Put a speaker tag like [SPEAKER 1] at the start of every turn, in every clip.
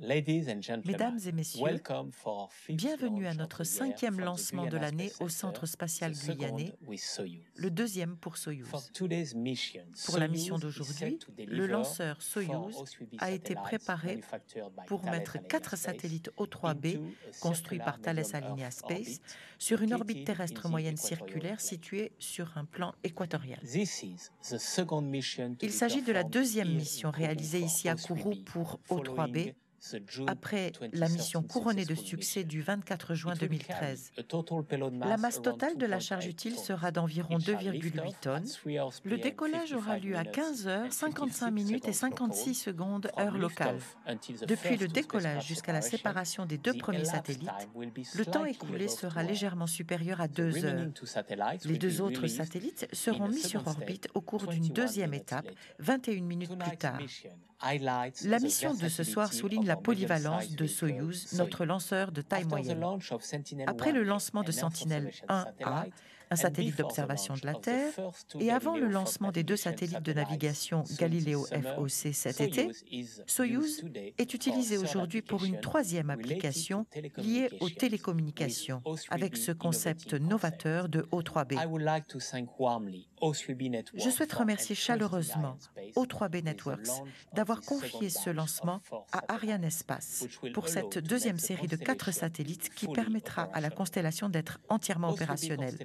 [SPEAKER 1] Mesdames et messieurs, bienvenue à notre 5e lancement de l'année au Centre spatial guyanais, le 2e pour Soyouz. Pour la mission d'aujourd'hui, le lanceur Soyouz a été préparé pour mettre 4 satellites O3B, construits par Thales Alenia Space, sur une orbite terrestre moyenne circulaire située sur un plan équatorial. Il s'agit de la 2e mission réalisée ici à Kourou pour O3B, après la mission couronnée de succès du 24 juin 2013. La masse totale de la charge utile sera d'environ 2,8 tonnes. Le décollage aura lieu à 15 h 55 minutes et 56 secondes heure locale. Depuis le décollage jusqu'à la séparation des 2 premiers satellites, le temps écoulé sera légèrement supérieur à 2 heures. Les 2 autres satellites seront mis sur orbite au cours d'une 2e étape, 21 minutes plus tard. La mission de ce soir souligne la polyvalence de Soyouz, notre lanceur de taille moyenne. Après le lancement de Sentinel-1A, un satellite d'observation de la Terre, et avant le lancement des 2 satellites de navigation Galileo FOC cet été, Soyouz est utilisé aujourd'hui pour une 3e application liée aux télécommunications, avec ce concept novateur de O3B. Je souhaite remercier chaleureusement O3B Networks d'avoir confié ce lancement à Arianespace pour cette 2e série de 4 satellites qui permettra à la constellation d'être entièrement opérationnelle.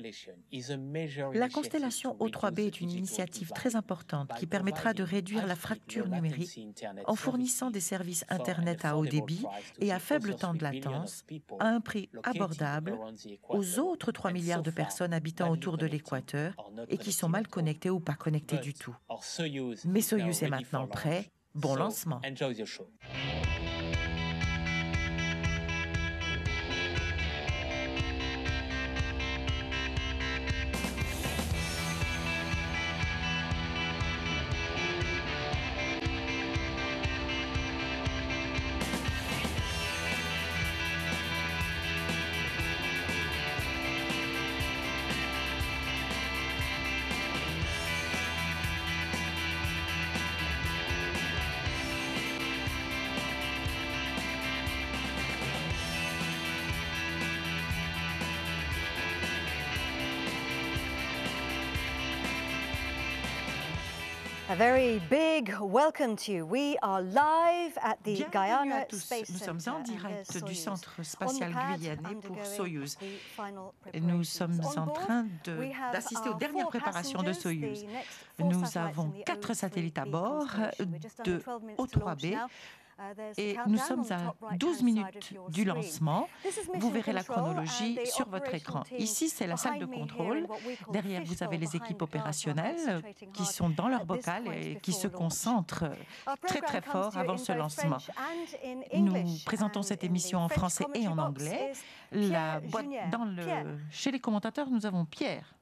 [SPEAKER 1] La constellation O3B est une initiative très importante qui permettra de réduire la fracture numérique en fournissant des services Internet à haut débit et à faible temps de latence à un prix abordable aux autres 3 milliards de personnes habitant autour de l'équateur et qui sont mal connectées ou pas connectées du tout. Mais Soyouz est maintenant prêt. Bon lancement.
[SPEAKER 2] A very big welcome to you. We are live at the Guyana Space
[SPEAKER 1] Nous sommes en
[SPEAKER 2] Center
[SPEAKER 1] direct du Centre spatial guyanais pour Soyouz. Nous sommes en train d'assister aux dernières préparations de Soyouz. Nous avons 4 satellites à bord de O3B. Et nous sommes à 12 minutes du lancement. Vous verrez la chronologie sur votre écran. Ici, c'est la salle de contrôle. Derrière, vous avez les équipes opérationnelles qui sont dans leur bocal et qui se concentrent très très fort avant ce lancement. Nous présentons cette émission en français et en anglais. Chez les commentateurs, nous avons Pierre.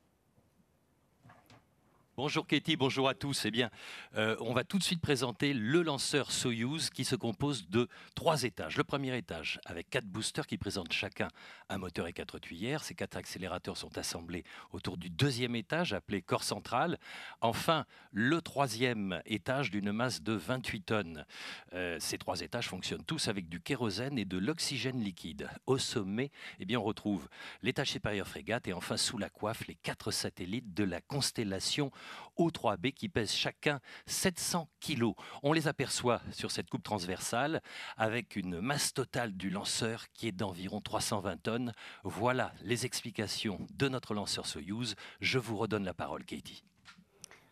[SPEAKER 3] Bonjour Katie, bonjour à tous. Eh bien, on va tout de suite présenter le lanceur Soyouz qui se compose de 3 étages. Le premier étage avec 4 boosters qui présentent chacun un moteur et 4 tuyères. Ces 4 accélérateurs sont assemblés autour du 2e étage appelé corps central. Enfin, le 3e étage d'une masse de 28 tonnes. Ces 3 étages fonctionnent tous avec du kérosène et de l'oxygène liquide. Au sommet, eh bien, on retrouve l'étage supérieur frégate et enfin sous la coiffe les 4 satellites de la constellation O3B qui pèsent chacun 700 kg. On les aperçoit sur cette coupe transversale avec une masse totale du lanceur qui est d'environ 320 tonnes. Voilà les explications de notre lanceur Soyouz. Je vous redonne la parole, Katie.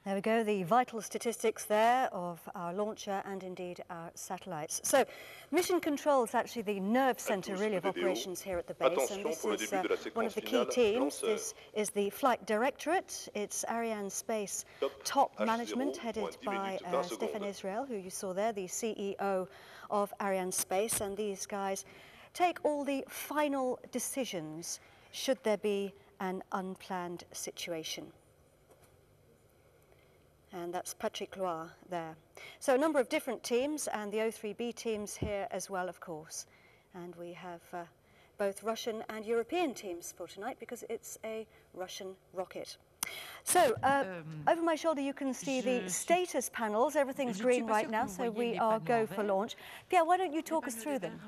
[SPEAKER 2] There we go, the vital statistics there of our launcher and indeed our satellites. So, mission control is actually the nerve center really of operations here at the base, and this is one of the key teams. This is the Flight Directorate. It's Ariane Space top management headed by Stéphane Israël, who you saw there, the CEO of Ariane Space, and these guys take all the final decisions should there be an unplanned situation. And that's Patrick Loire there. So a number of different teams and the O3B teams here as well, of course. And we have both Russian and European teams for tonight because it's a Russian rocket. So, over my shoulder, you can see the status panels. Everything's green right now, so we are go for launch. Pierre, why don't you talk us through them?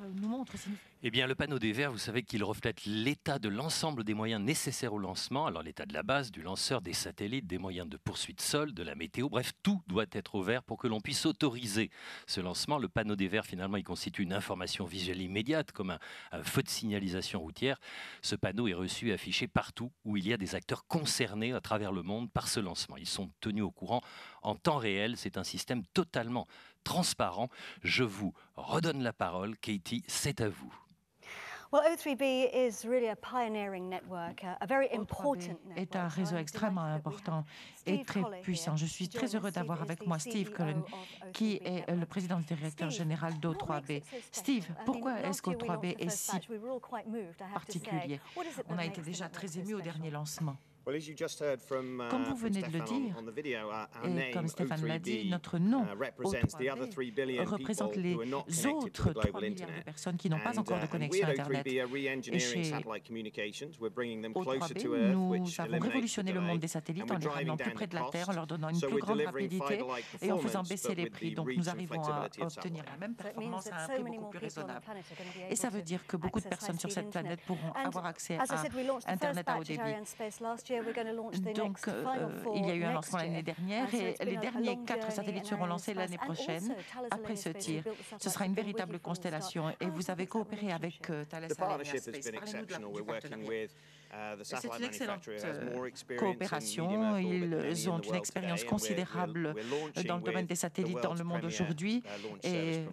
[SPEAKER 3] Eh bien, le panneau des verts, vous savez qu'il reflète l'état de l'ensemble des moyens nécessaires au lancement. Alors, l'état de la base, du lanceur, des satellites, des moyens de poursuite sol, de la météo. Bref, tout doit être au vert pour que l'on puisse autoriser ce lancement. Le panneau des verts, finalement, il constitue une information visuelle immédiate, comme un feu de signalisation routière. Ce panneau est reçu et affiché partout où il y a des acteurs concernés à travers le monde par ce lancement. Ils sont tenus au courant en temps réel. C'est un système totalement transparent. Je vous redonne la parole. Katie, c'est à vous.
[SPEAKER 2] Well, O3B is really a pioneering network, a very important network.
[SPEAKER 1] Est un réseau extrêmement important et très puissant. Je suis très heureux d'avoir avec moi Steve Cullen, qui est le président directeur général d'O3B. Steve, pourquoi est-ce qu'O3B est si particulier? On a été déjà très émus au dernier lancement. Comme vous venez de le dire, et comme Stéphane l'a dit, notre nom O3B représente les autres 3 milliards de personnes qui n'ont pas encore de connexion Internet. Et chez O3B, nous avons révolutionné le monde des satellites en les ramenant plus près de la Terre, en leur donnant une plus grande rapidité et en faisant baisser les prix. Donc nous arrivons à obtenir la même performance à un prix beaucoup plus raisonnable. Et ça veut dire que beaucoup de personnes sur cette planète pourront avoir accès à Internet à haut débit. Donc, il y a eu un lancement l'année dernière et les derniers 4 satellites seront lancés l'année prochaine après ce tir. Ce sera une véritable constellation et vous avez coopéré avec Thales Alenia Space. Parlez-nous du partenariat. C'est une excellente coopération. Ils ont une expérience considérable dans le domaine des satellites dans le monde aujourd'hui et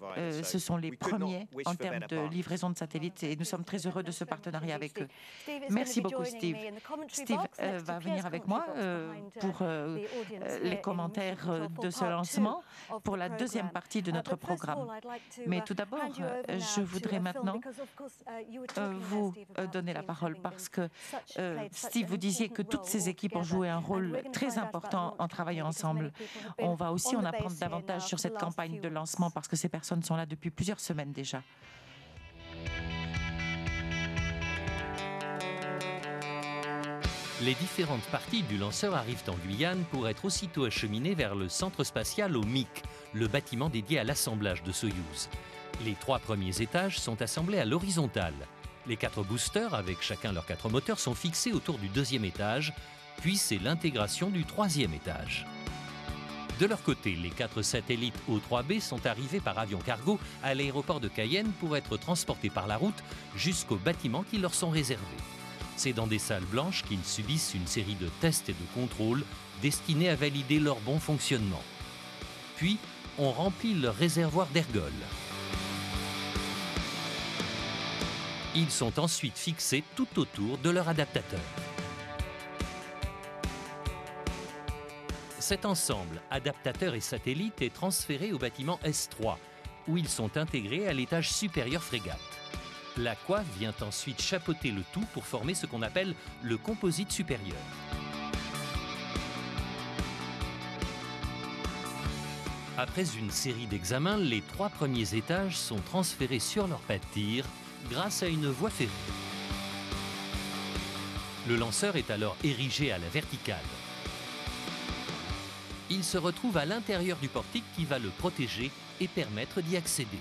[SPEAKER 1] ce sont les premiers en termes de livraison de satellites et nous sommes très heureux de ce partenariat avec eux. Merci beaucoup, Steve. Steve va venir avec moi pour les commentaires de ce lancement pour la deuxième partie de notre programme. Mais tout d'abord, je voudrais maintenant vous donner la parole parce que Steve, vous disiez que toutes ces équipes ont joué un rôle très important en travaillant ensemble. On va aussi en apprendre davantage sur cette campagne de lancement parce que ces personnes sont là depuis plusieurs semaines déjà.
[SPEAKER 3] Les différentes parties du lanceur arrivent en Guyane pour être aussitôt acheminées vers le centre spatial au MIC, le bâtiment dédié à l'assemblage de Soyouz. Les 3 premiers étages sont assemblés à l'horizontale. Les 4 boosters, avec chacun leurs 4 moteurs, sont fixés autour du 2e étage, puis c'est l'intégration du 3e étage. De leur côté, les 4 satellites O3B sont arrivés par avion cargo à l'aéroport de Cayenne pour être transportés par la route jusqu'aux bâtiments qui leur sont réservés. C'est dans des salles blanches qu'ils subissent une série de tests et de contrôles destinés à valider leur bon fonctionnement. Puis, on remplit leur réservoir d'ergols. Ils sont ensuite fixés tout autour de leur adaptateur. Cet ensemble, adaptateur et satellite, est transféré au bâtiment S3, où ils sont intégrés à l'étage supérieur frégate. La coiffe vient ensuite chapeauter le tout pour former ce qu'on appelle le composite supérieur. Après une série d'examens, les 3 premiers étages sont transférés sur leur pas de tir grâce à une voie ferrée. Le lanceur est alors érigé à la verticale. Il se retrouve à l'intérieur du portique qui va le protéger et permettre d'y accéder.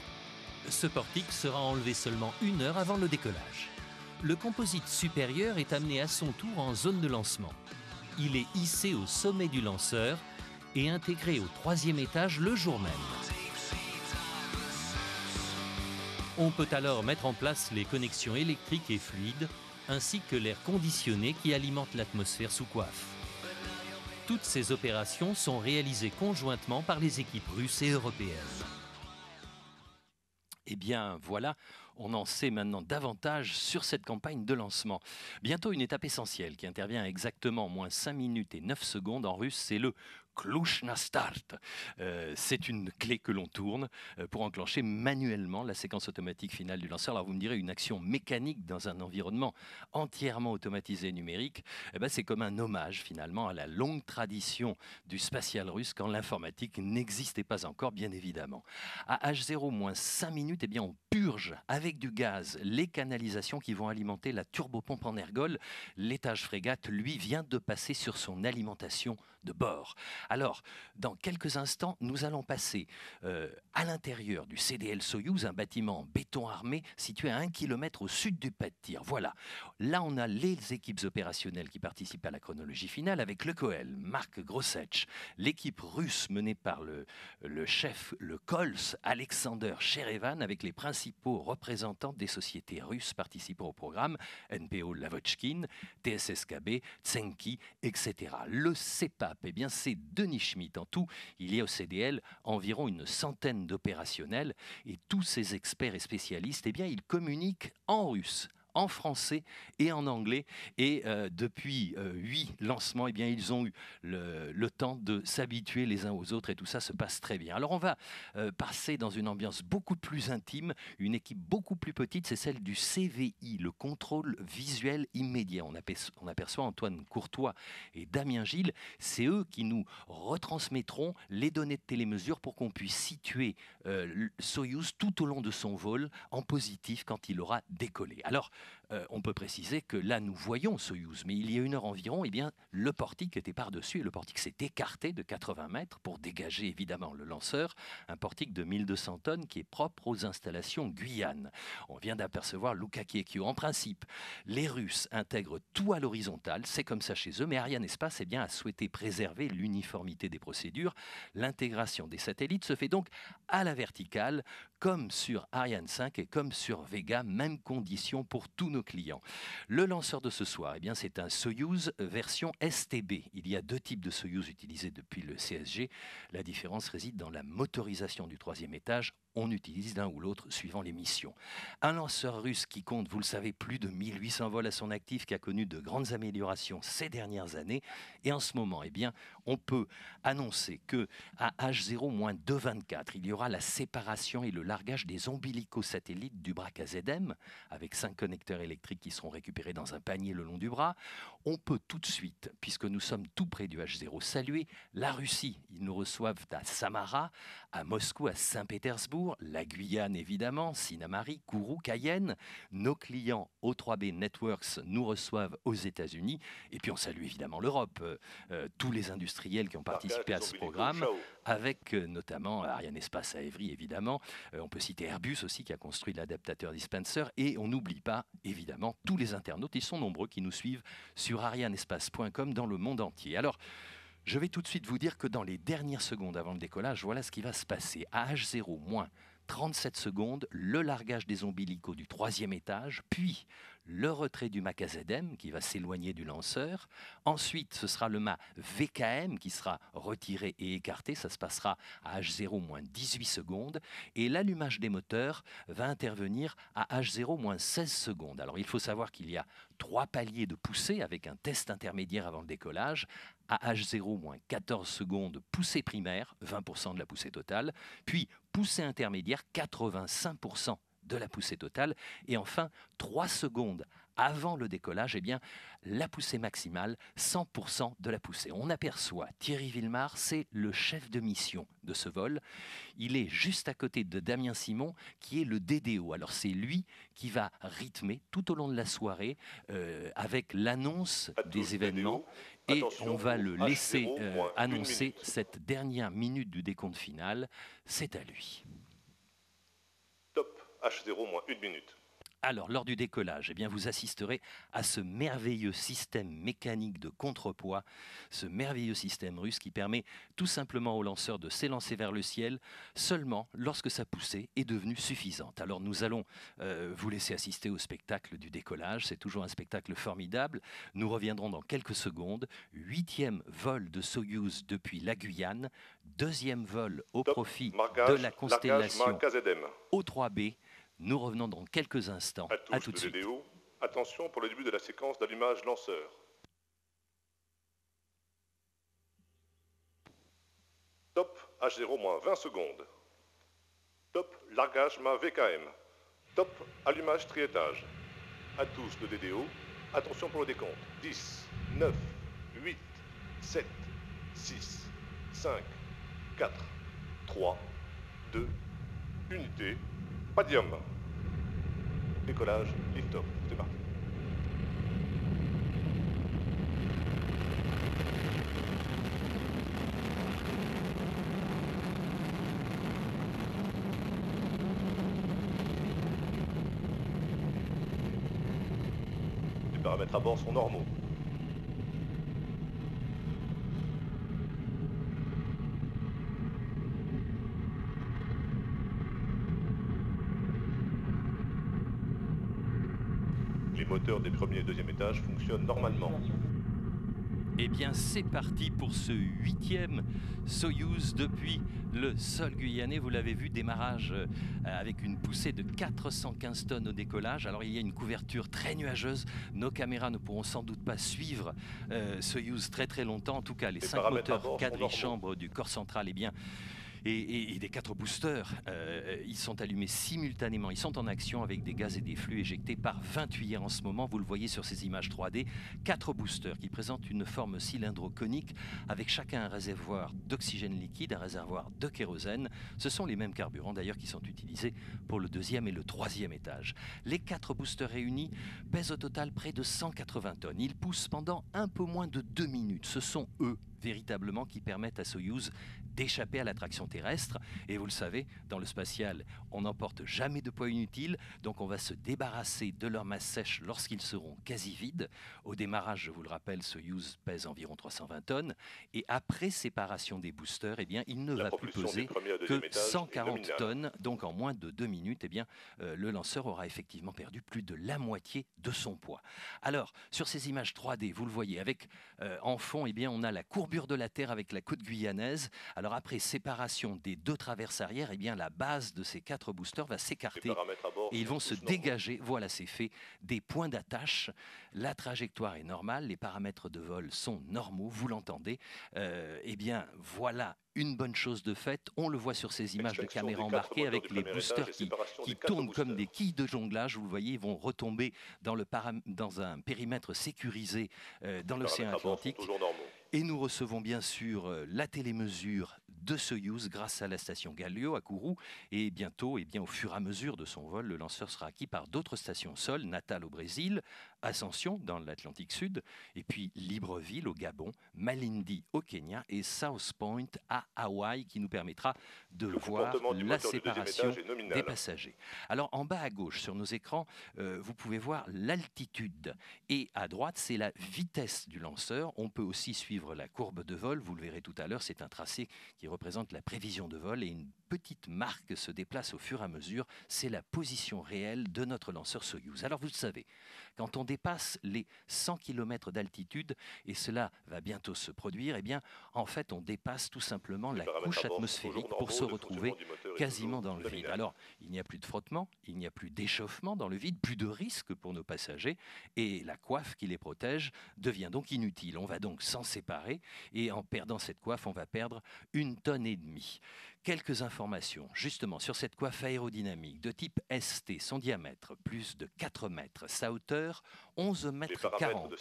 [SPEAKER 3] Ce portique sera enlevé seulement 1 heure avant le décollage. Le composite supérieur est amené à son tour en zone de lancement. Il est hissé au sommet du lanceur et intégré au 3e étage le jour même. On peut alors mettre en place les connexions électriques et fluides, ainsi que l'air conditionné qui alimente l'atmosphère sous coiffe. Toutes ces opérations sont réalisées conjointement par les équipes russes et européennes. Eh bien, voilà, on en sait maintenant davantage sur cette campagne de lancement. Bientôt une étape essentielle qui intervient à exactement moins 5 minutes et 9 secondes en russe, c'est le Klushna Start. C'est une clé que l'on tourne pour enclencher manuellement la séquence automatique finale du lanceur. Alors vous me direz, une action mécanique dans un environnement entièrement automatisé et numérique, c'est comme un hommage finalement à la longue tradition du spatial russe quand l'informatique n'existait pas encore, bien évidemment. À H0 moins 5 minutes, on purge avec avec du gaz les canalisations qui vont alimenter la turbopompe en ergol. L'étage frégate, lui, vient de passer sur son alimentation de bord. Alors, dans quelques instants, nous allons passer à l'intérieur du CDL Soyouz, un bâtiment en béton armé situé à 1 km au sud du pas de tir. Voilà, là on a les équipes opérationnelles qui participent à la chronologie finale avec le Koel, Marc Grossech, l'équipe russe menée par le chef, le Kols, Alexander Sherevan, avec les principaux représentants des sociétés russes participant au programme, NPO Lavochkin, TSSKB, Tsenki, etc. Le CEPAP, eh bien c'est Denis Schmitt. En tout, il y a au CDL environ une centaine d'opérationnels et tous ces experts et spécialistes, eh bien ils communiquent en russe, en français et en anglais. Et depuis 8 lancements, eh bien, ils ont eu le temps de s'habituer les uns aux autres et tout ça se passe très bien. Alors on va passer dans une ambiance beaucoup plus intime, une équipe beaucoup plus petite, c'est celle du CVI, le contrôle visuel immédiat. On aperçoit Antoine Courtois et Damien Gilles, c'est eux qui nous retransmettront les données de télémesure pour qu'on puisse situer Soyouz tout au long de son vol en positif quand il aura décollé. Alors, on peut préciser que là, nous voyons Soyouz, mais il y a 1 heure environ, eh bien, le portique était par-dessus et le portique s'est écarté de 80 mètres pour dégager évidemment le lanceur, un portique de 1200 tonnes qui est propre aux installations Guyane. On vient d'apercevoir Luka Kiekio. En principe, les Russes intègrent tout à l'horizontale, c'est comme ça chez eux, mais Arianespace eh bien, a souhaité préserver l'uniformité des procédures. L'intégration des satellites se fait donc à la verticale, comme sur Ariane 5 et comme sur Vega, même condition pour tous nos clients. Le lanceur de ce soir, eh bien, c'est un Soyouz version STB. Il y a 2 types de Soyouz utilisés depuis le CSG. La différence réside dans la motorisation du 3e étage. On utilise l'un ou l'autre suivant les missions. Un lanceur russe qui compte, vous le savez, plus de 1800 vols à son actif, qui a connu de grandes améliorations ces dernières années. Et en ce moment, eh bien, on peut annoncer que à H0-224, il y aura la séparation et le largage des ombilicaux satellites du bras KZM, avec 5 connecteurs électriques qui seront récupérés dans un panier le long du bras. On peut tout de suite, puisque nous sommes tout près du H0, saluer la Russie. Ils nous reçoivent à Samara, à Moscou, à Saint-Pétersbourg, la Guyane évidemment, Sinnamary, Kourou, Cayenne. Nos clients O3B Networks nous reçoivent aux États-Unis. Et puis on salue évidemment l'Europe, tous les industriels qui ont participé à ce programme, avec notamment Arianespace à Évry évidemment. On peut citer Airbus aussi qui a construit l'adaptateur dispenser. Et on n'oublie pas évidemment tous les internautes, ils sont nombreux, qui nous suivent sur arianespace.com dans le monde entier. Alors, je vais tout de suite vous dire que dans les dernières secondes avant le décollage, voilà ce qui va se passer. À H0 37 secondes, le largage des ombilicaux du 3e étage, puis le retrait du mât KZM qui va s'éloigner du lanceur. Ensuite, ce sera le mât VKM qui sera retiré et écarté. Ça se passera à H0 18 secondes. Et l'allumage des moteurs va intervenir à H0 16 secondes. Alors, il faut savoir qu'il y a 3 paliers de poussée avec un test intermédiaire avant le décollage. À H0 14 secondes, poussée primaire, 20% de la poussée totale. Puis, poussée intermédiaire, 85% de la poussée totale. Et enfin, 3 secondes avant le décollage, eh bien, la poussée maximale, 100% de la poussée. On aperçoit Thierry Villemar, c'est le chef de mission de ce vol. Il est juste à côté de Damien Simon, qui est le DDO. Alors c'est lui qui va rythmer tout au long de la soirée avec l'annonce des événements. Et on va le laisser annoncer cette dernière minute du décompte final. C'est à lui.
[SPEAKER 4] Top, H0 1 minute.
[SPEAKER 3] Alors, lors du décollage, eh bien, vous assisterez à ce merveilleux système mécanique de contrepoids, ce merveilleux système russe qui permet tout simplement au lanceur de s'élancer vers le ciel seulement lorsque sa poussée est devenue suffisante. Alors, nous allons vous laisser assister au spectacle du décollage. C'est toujours un spectacle formidable. Nous reviendrons dans quelques secondes. 8e vol de Soyouz depuis la Guyane. 2e vol au profit de la constellation O3B. Nous revenons dans quelques instants. À tout de suite.
[SPEAKER 4] DDO, attention pour le début de la séquence d'allumage lanceur. Top H0 20 secondes. Top largage mât VKM. Top allumage triétage. À tous le DDO, attention pour le décompte. 10, 9, 8, 7, 6, 5, 4, 3, 2, unité, padium. Décollage, lift-off, c'est parti. Les paramètres à bord sont normaux. Les moteurs des premiers et deuxième étages fonctionnent normalement.
[SPEAKER 3] Eh bien, c'est parti pour ce 8e Soyouz depuis le sol guyanais. Vous l'avez vu, démarrage avec une poussée de 415 tonnes au décollage. Alors, il y a une couverture très nuageuse. Nos caméras ne pourront sans doute pas suivre Soyouz très longtemps. En tout cas, les 5 moteurs quadrichambres du corps central, eh bien, et des 4 boosters, ils sont allumés simultanément, ils sont en action avec des gaz et des flux éjectés par 20 tuyères en ce moment. Vous le voyez sur ces images 3D, 4 boosters qui présentent une forme cylindro-conique avec chacun un réservoir d'oxygène liquide, un réservoir de kérosène. Ce sont les mêmes carburants d'ailleurs qui sont utilisés pour le 2e et le 3e étage. Les 4 boosters réunis pèsent au total près de 180 tonnes. Ils poussent pendant un peu moins de 2 minutes. Ce sont eux véritablement qui permettent à Soyouz d'échapper à l'attraction terrestre. Et vous le savez, dans le spatial, on n'emporte jamais de poids inutile, donc on va se débarrasser de leur masse sèche lorsqu'ils seront quasi vides. Au démarrage, je vous le rappelle, Soyouz pèse environ 320 tonnes, et après séparation des boosters, eh bien, il ne va plus peser que 140 tonnes, donc en moins de 2 minutes, eh bien, le lanceur aura effectivement perdu plus de la moitié de son poids. Alors, sur ces images 3D, vous le voyez, avec en fond, eh bien, on a la courbure de la Terre avec la côte guyanaise. Alors après séparation des 2 traverses arrière, eh bien la base de ces 4 boosters va s'écarter et ils vont se dégager, voilà c'est fait, des points d'attache. La trajectoire est normale, les paramètres de vol sont normaux, vous l'entendez. Eh bien voilà une bonne chose de faite, on le voit sur ces images de caméra embarquées avec les boosters qui tournent comme des quilles de jonglage, vous le voyez, ils vont retomber dans un périmètre sécurisé dans l'océan Atlantique. Et nous recevons bien sûr la télémesure de Soyouz grâce à la station Galileo à Kourou. Et bientôt, eh bien, au fur et à mesure de son vol, le lanceur sera acquis par d'autres stations sol, Natal au Brésil, Ascension dans l'Atlantique Sud, et puis Libreville au Gabon, Malindi au Kenya et South Point à Hawaï qui nous permettra de voir la séparation des passagers. Alors en bas à gauche sur nos écrans, vous pouvez voir l'altitude et à droite c'est la vitesse du lanceur. On peut aussi suivre la courbe de vol, vous le verrez tout à l'heure, c'est un tracé qui représente la prévision de vol et une petite marque se déplace au fur et à mesure, c'est la position réelle de notre lanceur Soyouz. Alors vous le savez, quand on dépasse les 100 km d'altitude, et cela va bientôt se produire, eh bien, en fait, on dépasse tout simplement la couche atmosphérique pour se retrouver quasiment dans le vide. Alors, il n'y a plus de frottement, il n'y a plus d'échauffement dans le vide, plus de risque pour nos passagers, et la coiffe qui les protège devient donc inutile. On va donc s'en séparer, et en perdant cette coiffe, on va perdre 1,5 tonne. Quelques informations justement sur cette coiffe aérodynamique de type ST, son diamètre plus de 4 mètres, sa hauteur 11 mètres 40.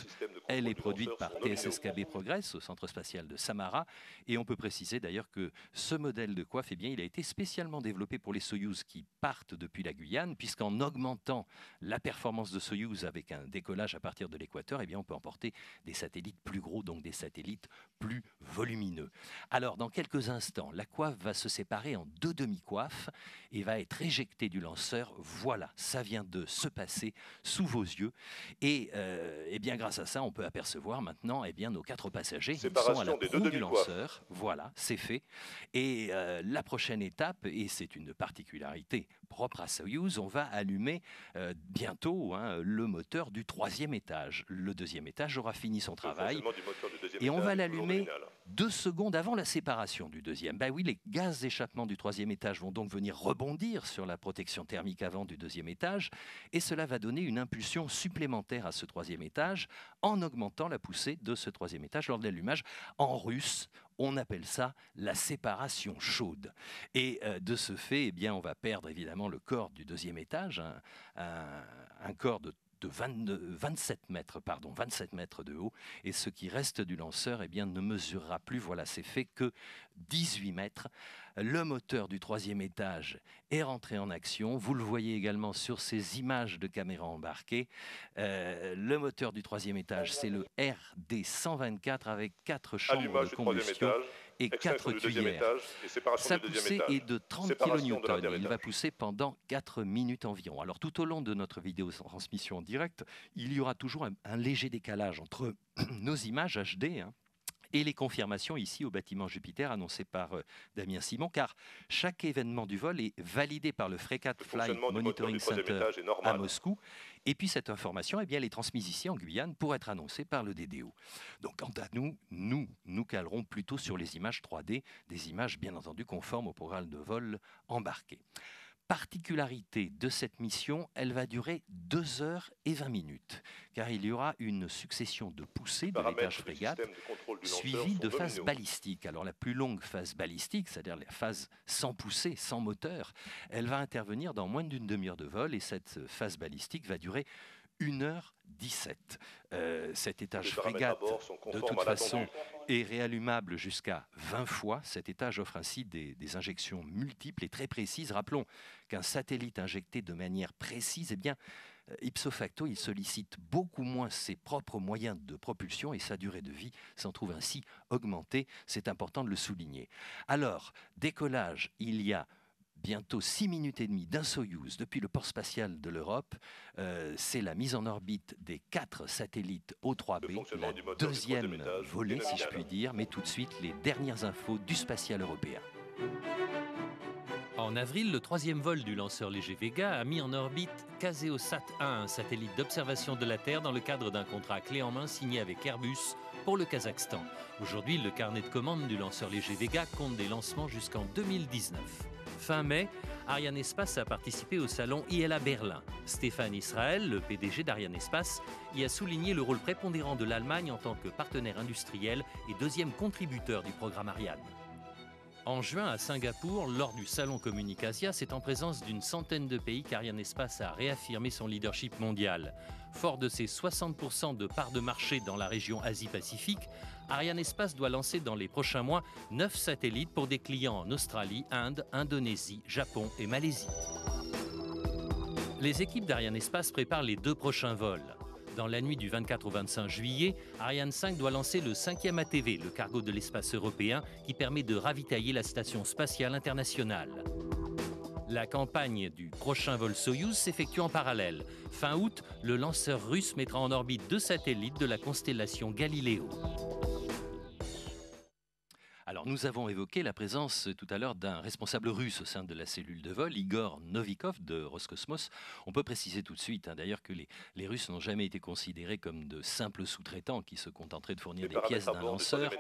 [SPEAKER 3] Elle est produite par TSSKB Progress au centre spatial de Samara et on peut préciser d'ailleurs que ce modèle de coiffe, eh bien, il a été spécialement développé pour les Soyouz qui partent depuis la Guyane puisqu'en augmentant la performance de Soyouz avec un décollage à partir de l'équateur, eh bien, on peut emporter des satellites plus gros, donc des satellites plus volumineux. Alors dans quelques instants, la coiffe va se séparer en 2 demi-coiffes et va être éjectée du lanceur. Voilà, ça vient de se passer sous vos yeux. Et eh bien, grâce à ça, on peut apercevoir maintenant eh bien, nos 4 passagers. Ils sont à la proue du lanceur. Voilà, c'est fait. Et la prochaine étape, et c'est une particularité propre à Soyouz, on va allumer bientôt le moteur du 3e étage. Le 2e étage aura fini son travail. Et on va l'allumer 2 secondes avant la séparation du 2e. Ben oui, les gaz d'échappement du 3e étage vont donc venir rebondir sur la protection thermique avant du 2e étage et cela va donner une impulsion supplémentaire à ce 3e étage en augmentant la poussée de ce 3e étage lors de l'allumage. En russe, on appelle ça la séparation chaude. Et de ce fait, eh bien, on va perdre évidemment le corps du 2e étage, un corps de de 27 mètres de haut, et ce qui reste du lanceur ne mesurera plus, voilà, c'est fait, que 18 mètres. Le moteur du 3e étage est rentré en action. Vous le voyez également sur ces images de caméra embarquées. Le moteur du 3e étage, c'est le RD124 avec 4 chambres de combustion et 4 tuyères. Sa poussée est de 30 kN. Il va pousser pendant 4 minutes environ. Alors tout au long de notre vidéo transmission en direct, il y aura toujours un léger décalage entre nos images HD et les confirmations ici au bâtiment Jupiter annoncées par Damien Simon, car chaque événement du vol est validé par le Fregat Flight Monitoring Center à Moscou. Et puis cette information, elle est transmise ici en Guyane pour être annoncée par le DDO. Donc quant à nous calerons plutôt sur les images 3D, des images bien entendu conformes au programme de vol embarqué. Particularité de cette mission, elle va durer 2 heures et 20 minutes, car il y aura une succession de poussées de l'étage frégate, suivie de phases balistiques. Alors la plus longue phase balistique, c'est-à-dire la phase sans poussée, sans moteur, elle va intervenir dans moins d'une demi-heure de vol, et cette phase balistique va durer 1h17. Cet étage frégate, de toute façon, est réallumable jusqu'à 20 fois. Cet étage offre ainsi des injections multiples et très précises. Rappelons qu'un satellite injecté de manière précise, ipso facto, il sollicite beaucoup moins ses propres moyens de propulsion et sa durée de vie s'en trouve ainsi augmentée. C'est important de le souligner. Alors, décollage, il y a bientôt 6 minutes et demie d'un Soyouz depuis le port spatial de l'Europe. C'est la mise en orbite des 4 satellites O3B, la 2e volée, si je puis dire. Mais tout de suite, les dernières infos du spatial européen.
[SPEAKER 5] En avril, le 3e vol du lanceur léger Vega a mis en orbite Kaseosat 1, un satellite d'observation de la Terre dans le cadre d'un contrat clé en main signé avec Airbus pour le Kazakhstan. Aujourd'hui, le carnet de commandes du lanceur léger Vega compte des lancements jusqu'en 2019. Fin mai, Arianespace a participé au salon ILA Berlin. Stéphane Israël, le PDG d'Arianespace, y a souligné le rôle prépondérant de l'Allemagne en tant que partenaire industriel et 2e contributeur du programme Ariane. En juin, à Singapour, lors du salon Communicasia, c'est en présence d'une centaine de pays qu'Arianespace a réaffirmé son leadership mondial. Fort de ses 60% de parts de marché dans la région Asie-Pacifique, Arianespace doit lancer dans les prochains mois 9 satellites pour des clients en Australie, Inde, Indonésie, Japon et Malaisie. Les équipes d'Arianespace préparent les 2 prochains vols. Dans la nuit du 24 au 25 juillet, Ariane 5 doit lancer le 5e ATV, le cargo de l'espace européen, qui permet de ravitailler la station spatiale internationale. La campagne du prochain vol Soyouz s'effectue en parallèle. Fin août, le lanceur russe mettra en orbite 2 satellites de la constellation Galileo.
[SPEAKER 3] Alors, nous avons évoqué la présence tout à l'heure d'un responsable russe au sein de la cellule de vol, Igor Novikov de Roscosmos. On peut préciser tout de suite, d'ailleurs, que les Russes n'ont jamais été considérés comme de simples sous-traitants qui se contenteraient de fournir des pièces d'un lanceur.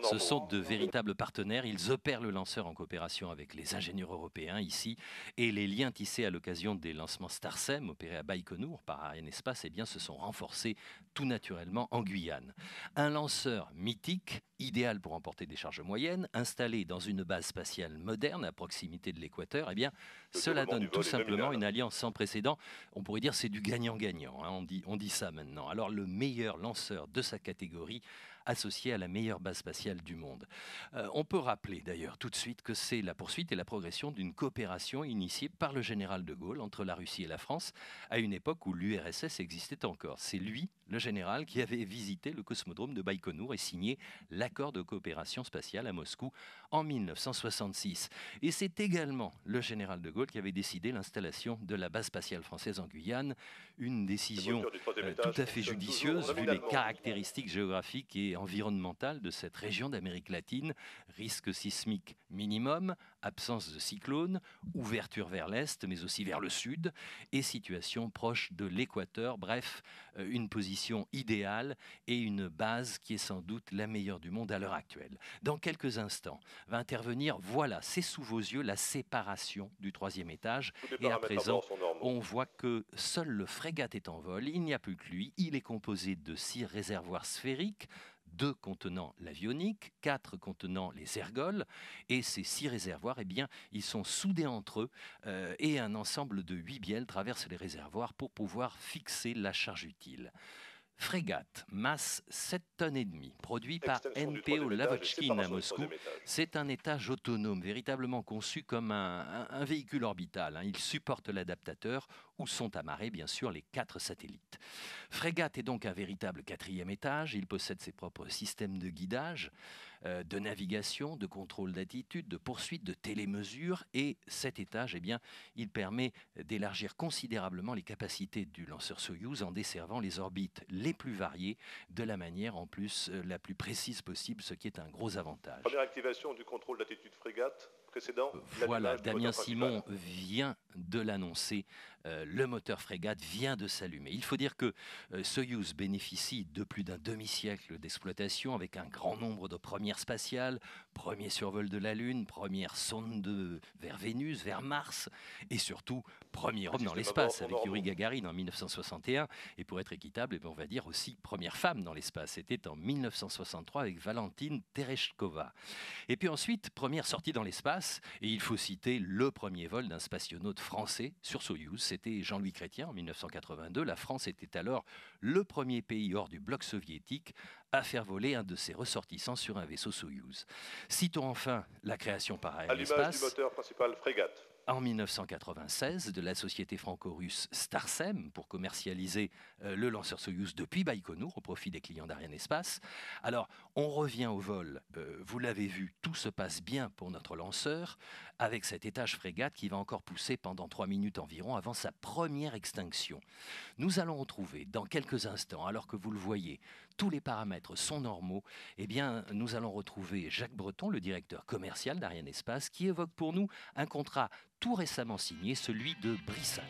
[SPEAKER 3] Ce sont de véritables partenaires. Ils opèrent le lanceur en coopération avec les ingénieurs européens ici. Et les liens tissés à l'occasion des lancements Starsem opérés à Baïkonour par Arianespace se sont renforcés tout naturellement en Guyane. Un lanceur mythique, idéal pour emporter des charges moyennes, installé dans une base spatiale moderne à proximité de l'équateur, cela donne tout simplement une alliance sans précédent. On pourrait dire c'est du gagnant-gagnant, on dit ça maintenant. Alors le meilleur lanceur de sa catégorie associé à la meilleure base spatiale du monde. On peut rappeler d'ailleurs tout de suite que c'est la poursuite et la progression d'une coopération initiée par le général de Gaulle entre la Russie et la France à une époque où l'URSS existait encore. C'est lui, le général, qui avait visité le cosmodrome de Baïkonour et signé l'accord de coopération spatiale à Moscou en 1966. Et c'est également le général de Gaulle qui avait décidé l'installation de la base spatiale française en Guyane, une décision tout à fait judicieuse vu les caractéristiques géographiques et environnementales de cette région d'Amérique latine, risque sismique minimum, absence de cyclone, ouverture vers l'est mais aussi vers le sud et situation proche de l'équateur, bref, une position idéale et une base qui est sans doute la meilleure du monde à l'heure actuelle. Dans quelques instants va intervenir, voilà, c'est sous vos yeux la séparation du 3e étage et à présent on voit que seul le frégate est en vol, il n'y a plus que lui, il est composé de 6 réservoirs sphériques, 2 contenant l'avionique, 4 contenant les ergols, et ces 6 réservoirs, eh bien, ils sont soudés entre eux et un ensemble de 8 bielles traverse les réservoirs pour pouvoir fixer la charge utile. Frégate, masse 7,5 tonnes, produit par NPO Lavochkin à Moscou. C'est un étage autonome, véritablement conçu comme un véhicule orbital. Il supporte l'adaptateur où sont amarrés, bien sûr, les 4 satellites. Frégate est donc un véritable 4e étage. Il possède ses propres systèmes de guidage, de navigation, de contrôle d'attitude, de poursuite, de télémesure. Et cet étage, eh bien, il permet d'élargir considérablement les capacités du lanceur Soyouz en desservant les orbites les plus variées de la manière en plus la plus précise possible, ce qui est un gros avantage.
[SPEAKER 4] Première activation du contrôle d'attitude frégate précédent.
[SPEAKER 3] Voilà, Damien Simon vient de l'annoncer. Le moteur frégate vient de s'allumer. Il faut dire que Soyouz bénéficie de plus d'un demi-siècle d'exploitation avec un grand nombre de premières spatiales, premier survol de la Lune, première sonde vers Vénus, vers Mars et surtout premier homme dans l'espace avec Yuri Gagarin en 1961 et pour être équitable, on va dire aussi première femme dans l'espace. C'était en 1963 avec Valentine Tereshkova. Et puis ensuite, première sortie dans l'espace et il faut citer le premier vol d'un spationaute français sur Soyouz. C'était Jean-Louis Chrétien en 1982. La France était alors le premier pays hors du bloc soviétique à faire voler un de ses ressortissants sur un vaisseau Soyouz. Citons enfin la création par aérospace.
[SPEAKER 4] À l'image du moteur principal frégate.
[SPEAKER 3] En 1996, de la société franco-russe Starsem pour commercialiser le lanceur Soyouz depuis Baïkonour au profit des clients d'Arianespace. Alors, on revient au vol. Vous l'avez vu, tout se passe bien pour notre lanceur avec cet étage frégate qui va encore pousser pendant 3 minutes environ avant sa première extinction. Nous allons retrouver dans quelques instants, alors que vous le voyez, tous les paramètres sont normaux, eh bien, nous allons retrouver Jacques Breton, le directeur commercial d'Arianespace, qui évoque pour nous un contrat tout récemment signé, celui de Brissat.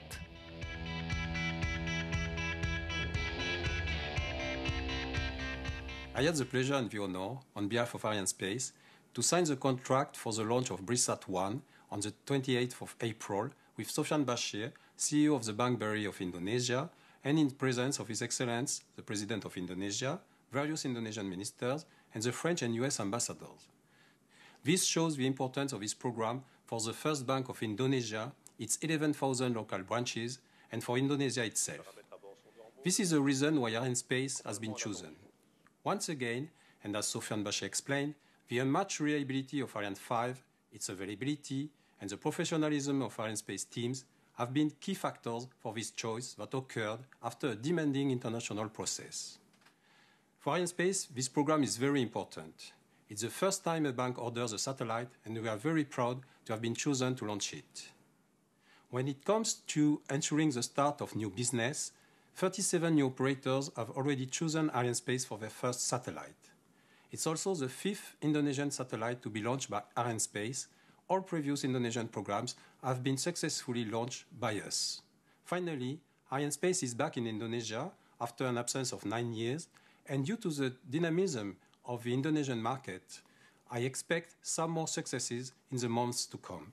[SPEAKER 6] I had the pleasure and the honor, on behalf of Arianespace, to sign the contract for the launch of Brissat-1 on the 28th of April with Sofian Bashir, CEO of the Bank Beri of Indonesia, and in presence of His Excellence, the President of Indonesia, various Indonesian ministers, and the French and US ambassadors. This shows the importance of this program for the first bank of Indonesia, its 11,000 local branches, and for Indonesia itself. This is the reason why Arianespace has been chosen. Once again, and as Sofian Bashir explained, the unmatched reliability of Ariane 5, its availability, and the professionalism of Arianespace teams have been key factors for this choice that occurred after a demanding international process. For Arianespace, this program is very important. It's the first time a bank orders a satellite, and we are very proud to have been chosen to launch it. When it comes to ensuring the start of new business, 37 new operators have already chosen Arianespace for their first satellite. It's also the 5th Indonesian satellite to be launched by Arianespace. All previous Indonesian programs have been successfully launched by us. Finally, Arianespace is back in Indonesia after an absence of 9 years, and due to the dynamism of the Indonesian market, I expect some more successes in the months to come.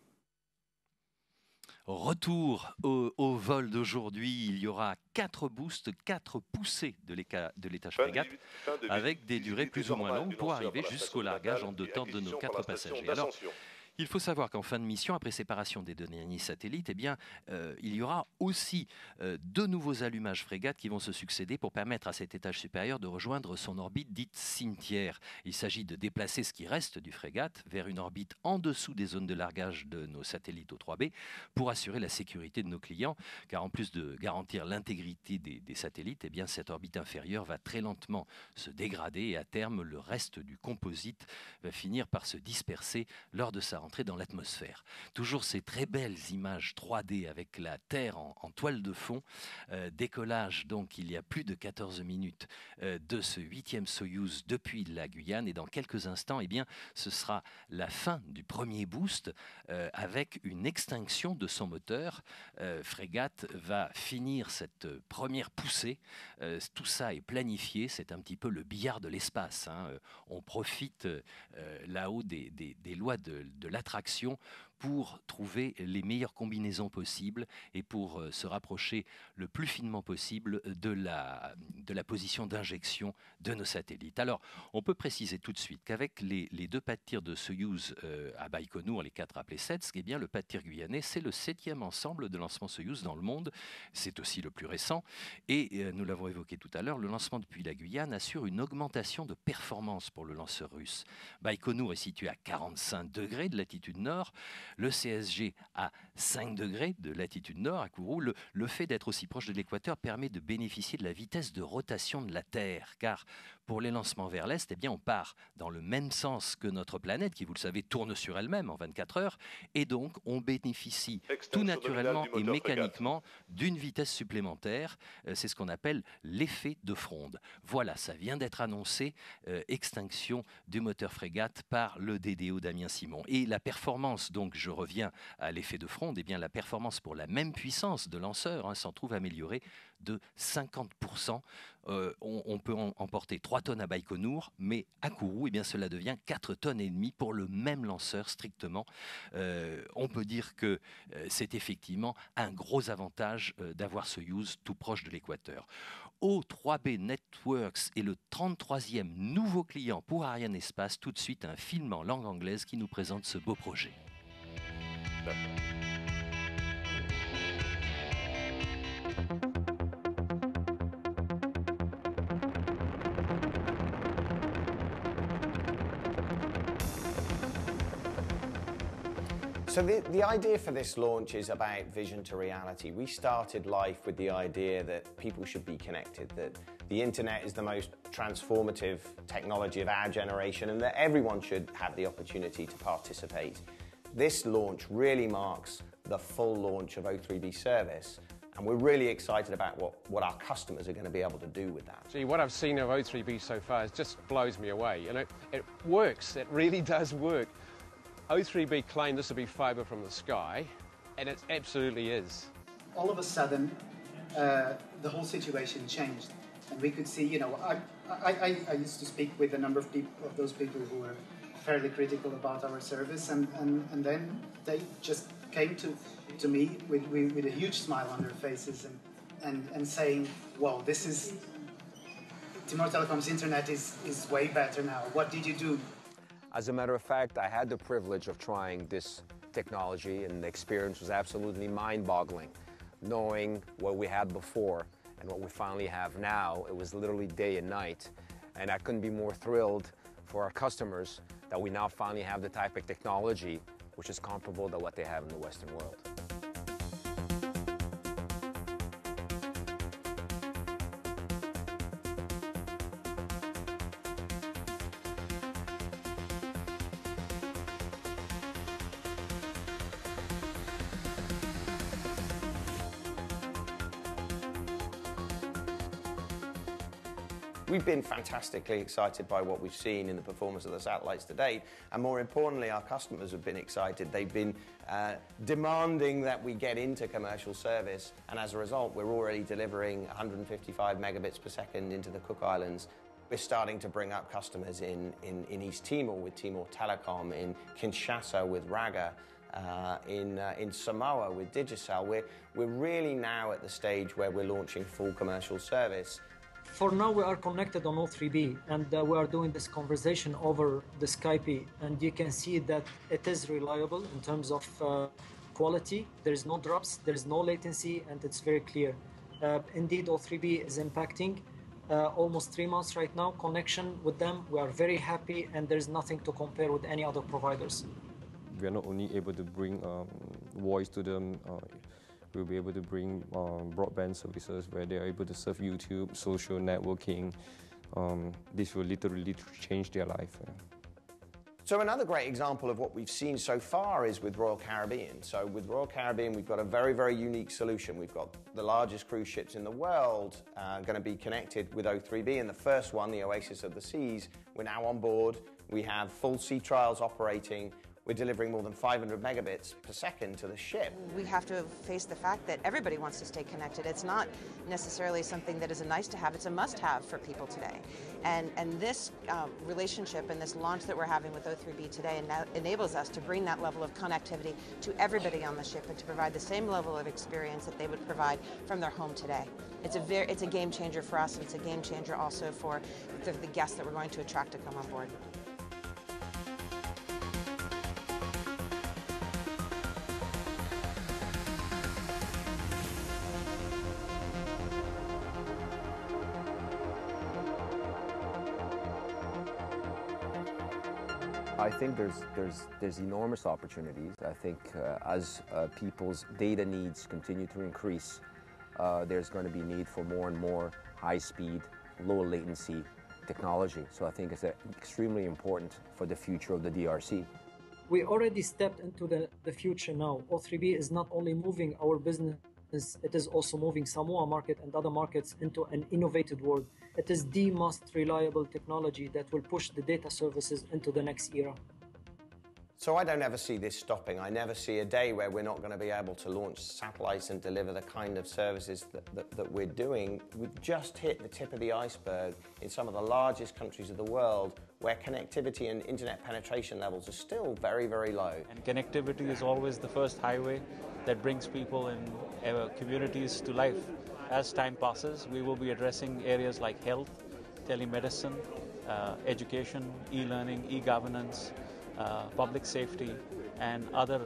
[SPEAKER 3] Retour au vol d'aujourd'hui, il y aura 4 boosts, 4 poussées de l'étage frégate avec des durées plus ou moins longues pour arriver jusqu'au largage en 2 temps de nos 4 passagers. Alors, il faut savoir qu'en fin de mission, après séparation des 2 derniers satellites, eh bien, il y aura aussi 2 nouveaux allumages frégates qui vont se succéder pour permettre à cet étage supérieur de rejoindre son orbite dite cimetière. Il s'agit de déplacer ce qui reste du frégate vers une orbite en dessous des zones de largage de nos satellites O3B pour assurer la sécurité de nos clients, car en plus de garantir l'intégrité des satellites, eh bien, cette orbite inférieure va très lentement se dégrader et à terme, le reste du composite va finir par se disperser lors de sa rentrée dans l'atmosphère. Toujours ces très belles images 3D avec la Terre en toile de fond. Décollage donc il y a plus de 14 minutes de ce 8e Soyouz depuis la Guyane et dans quelques instants, eh bien, ce sera la fin du premier boost avec une extinction de son moteur. Frégate va finir cette première poussée. Tout ça est planifié, c'est un petit peu le billard de l'espace. On profite là-haut des lois de l'attraction pour trouver les meilleures combinaisons possibles et pour se rapprocher le plus finement possible de la position d'injection de nos satellites. Alors, on peut préciser tout de suite qu'avec les deux pas de tir de Soyouz à Baïkonour, les 4 appelés SETS, eh bien, le pas de tir guyanais, c'est le 7e ensemble de lancement Soyouz dans le monde. C'est aussi le plus récent. Et nous l'avons évoqué tout à l'heure, le lancement depuis la Guyane assure une augmentation de performance pour le lanceur russe. Baïkonour est situé à 45 degrés de latitude nord, le CSG à 5 degrés de latitude nord, à Kourou. Le fait d'être aussi proche de l'équateur permet de bénéficier de la vitesse de rotation de la Terre, car pour les lancements vers l'Est, eh bien, on part dans le même sens que notre planète, qui, vous le savez, tourne sur elle-même en 24 heures, et donc on bénéficie tout naturellement et mécaniquement d'une vitesse supplémentaire. C'est ce qu'on appelle l'effet de fronde. Voilà, ça vient d'être annoncé, extinction du moteur frégate par le DDO Damien Simon. Et la performance, donc je reviens à l'effet de fronde, eh bien la performance pour la même puissance de lanceur s'en trouve améliorée de 50%. On peut emporter 3 tonnes à Baïkonour, mais à Kourou, eh bien, cela devient 4 tonnes et demie pour le même lanceur strictement. On peut dire que c'est effectivement un gros avantage d'avoir Soyouz tout proche de l'équateur. O3B Networks est le 33e nouveau client pour Arianespace. Tout de suite, un film en langue anglaise qui nous présente ce beau projet.
[SPEAKER 7] So the idea for this launch is about vision to reality. We started life with the idea that people should be connected, that the internet is the most transformative technology of our generation and that everyone should have the opportunity to participate. This launch really marks the full launch of O3B service, and we're really excited about what our customers are going to be able to do with that.
[SPEAKER 8] Gee, what I've seen of O3B so far just blows me away. You know, it works, it really does work. O3B claimed this would be fibre from the sky, and it absolutely is.
[SPEAKER 9] All of a sudden, the whole situation changed, and we could see. You know, I used to speak with a number of those people who were fairly critical about our service, and then they just came to me with a huge smile on their faces and saying, "Wow, this is Timor Telecom's internet is way better now. What did you do?"
[SPEAKER 10] As a matter of fact, I had the privilege of trying this technology, and the experience was absolutely mind-boggling. Knowing what we had before and what we finally have now, it was literally day and night. And I couldn't be more thrilled for our customers that we now finally have the type of technology which is comparable to what they have in the Western world.
[SPEAKER 7] We've been fantastically excited by what we've seen in the performance of the satellites to date, and more importantly, our customers have been excited. They've been demanding that we get into commercial service, and as a result, we're already delivering 155 megabits per second into the Cook Islands. We're starting to bring up customers in East Timor with Timor Telecom, in Kinshasa with Raga, in Samoa with Digicel. We're really now at the stage where we're launching full commercial service.
[SPEAKER 11] For now, we are connected on O3B, and we are doing this conversation over the Skype, and you can see that it is reliable in terms of quality. There is no drops, there is no latency, and it's very clear. Indeed, O3B is impacting almost 3 months right now. Connection with them, we are very happy, and there is nothing to compare with any other providers.
[SPEAKER 12] We are not only able to bring voice to them, we'll be able to bring broadband services where they're able to serve YouTube, social networking. This will literally change their life.
[SPEAKER 7] So another great example of what we've seen so far is with Royal Caribbean. So with Royal Caribbean, we've got a very, very unique solution. We've got the largest cruise ships in the world going to be connected with O3B, and the first one, the Oasis of the Seas, we're now on board. We have full sea trials operating. we're delivering more than 500 megabits per second to the ship.
[SPEAKER 13] We have to face the fact that everybody wants to stay connected. It's not necessarily something that is a nice to have, it's a must have for people today. And this relationship and this launch that we're having with O3B today enables us to bring that level of connectivity to everybody on the ship and to provide the same level of experience that they would provide from their home today. It's a game changer for us, and it's a game changer also for the guests that we're going to attract to come on board.
[SPEAKER 10] I think there's enormous opportunities. I think as people's data needs continue to increase, there's going to be need for more and more high-speed, low-latency technology. So I think it's extremely important for the future of the DRC.
[SPEAKER 11] We already stepped into the future now. O3B is not only moving our business, it is also moving Samoa market and other markets into an innovative world. It is the most reliable technology that will push the data services into the next era.
[SPEAKER 7] So I don't ever see this stopping. I never see a day where we're not going to be able to launch satellites and deliver the kind of services that we're doing. We've just hit the tip of the iceberg in some of the largest countries of the world where connectivity and internet penetration levels are still very, very low.
[SPEAKER 14] And connectivity is always the first highway that brings people and communities to life. As time passes, we will be addressing areas like health, telemedicine, education, e-learning, e-governance, public safety, and other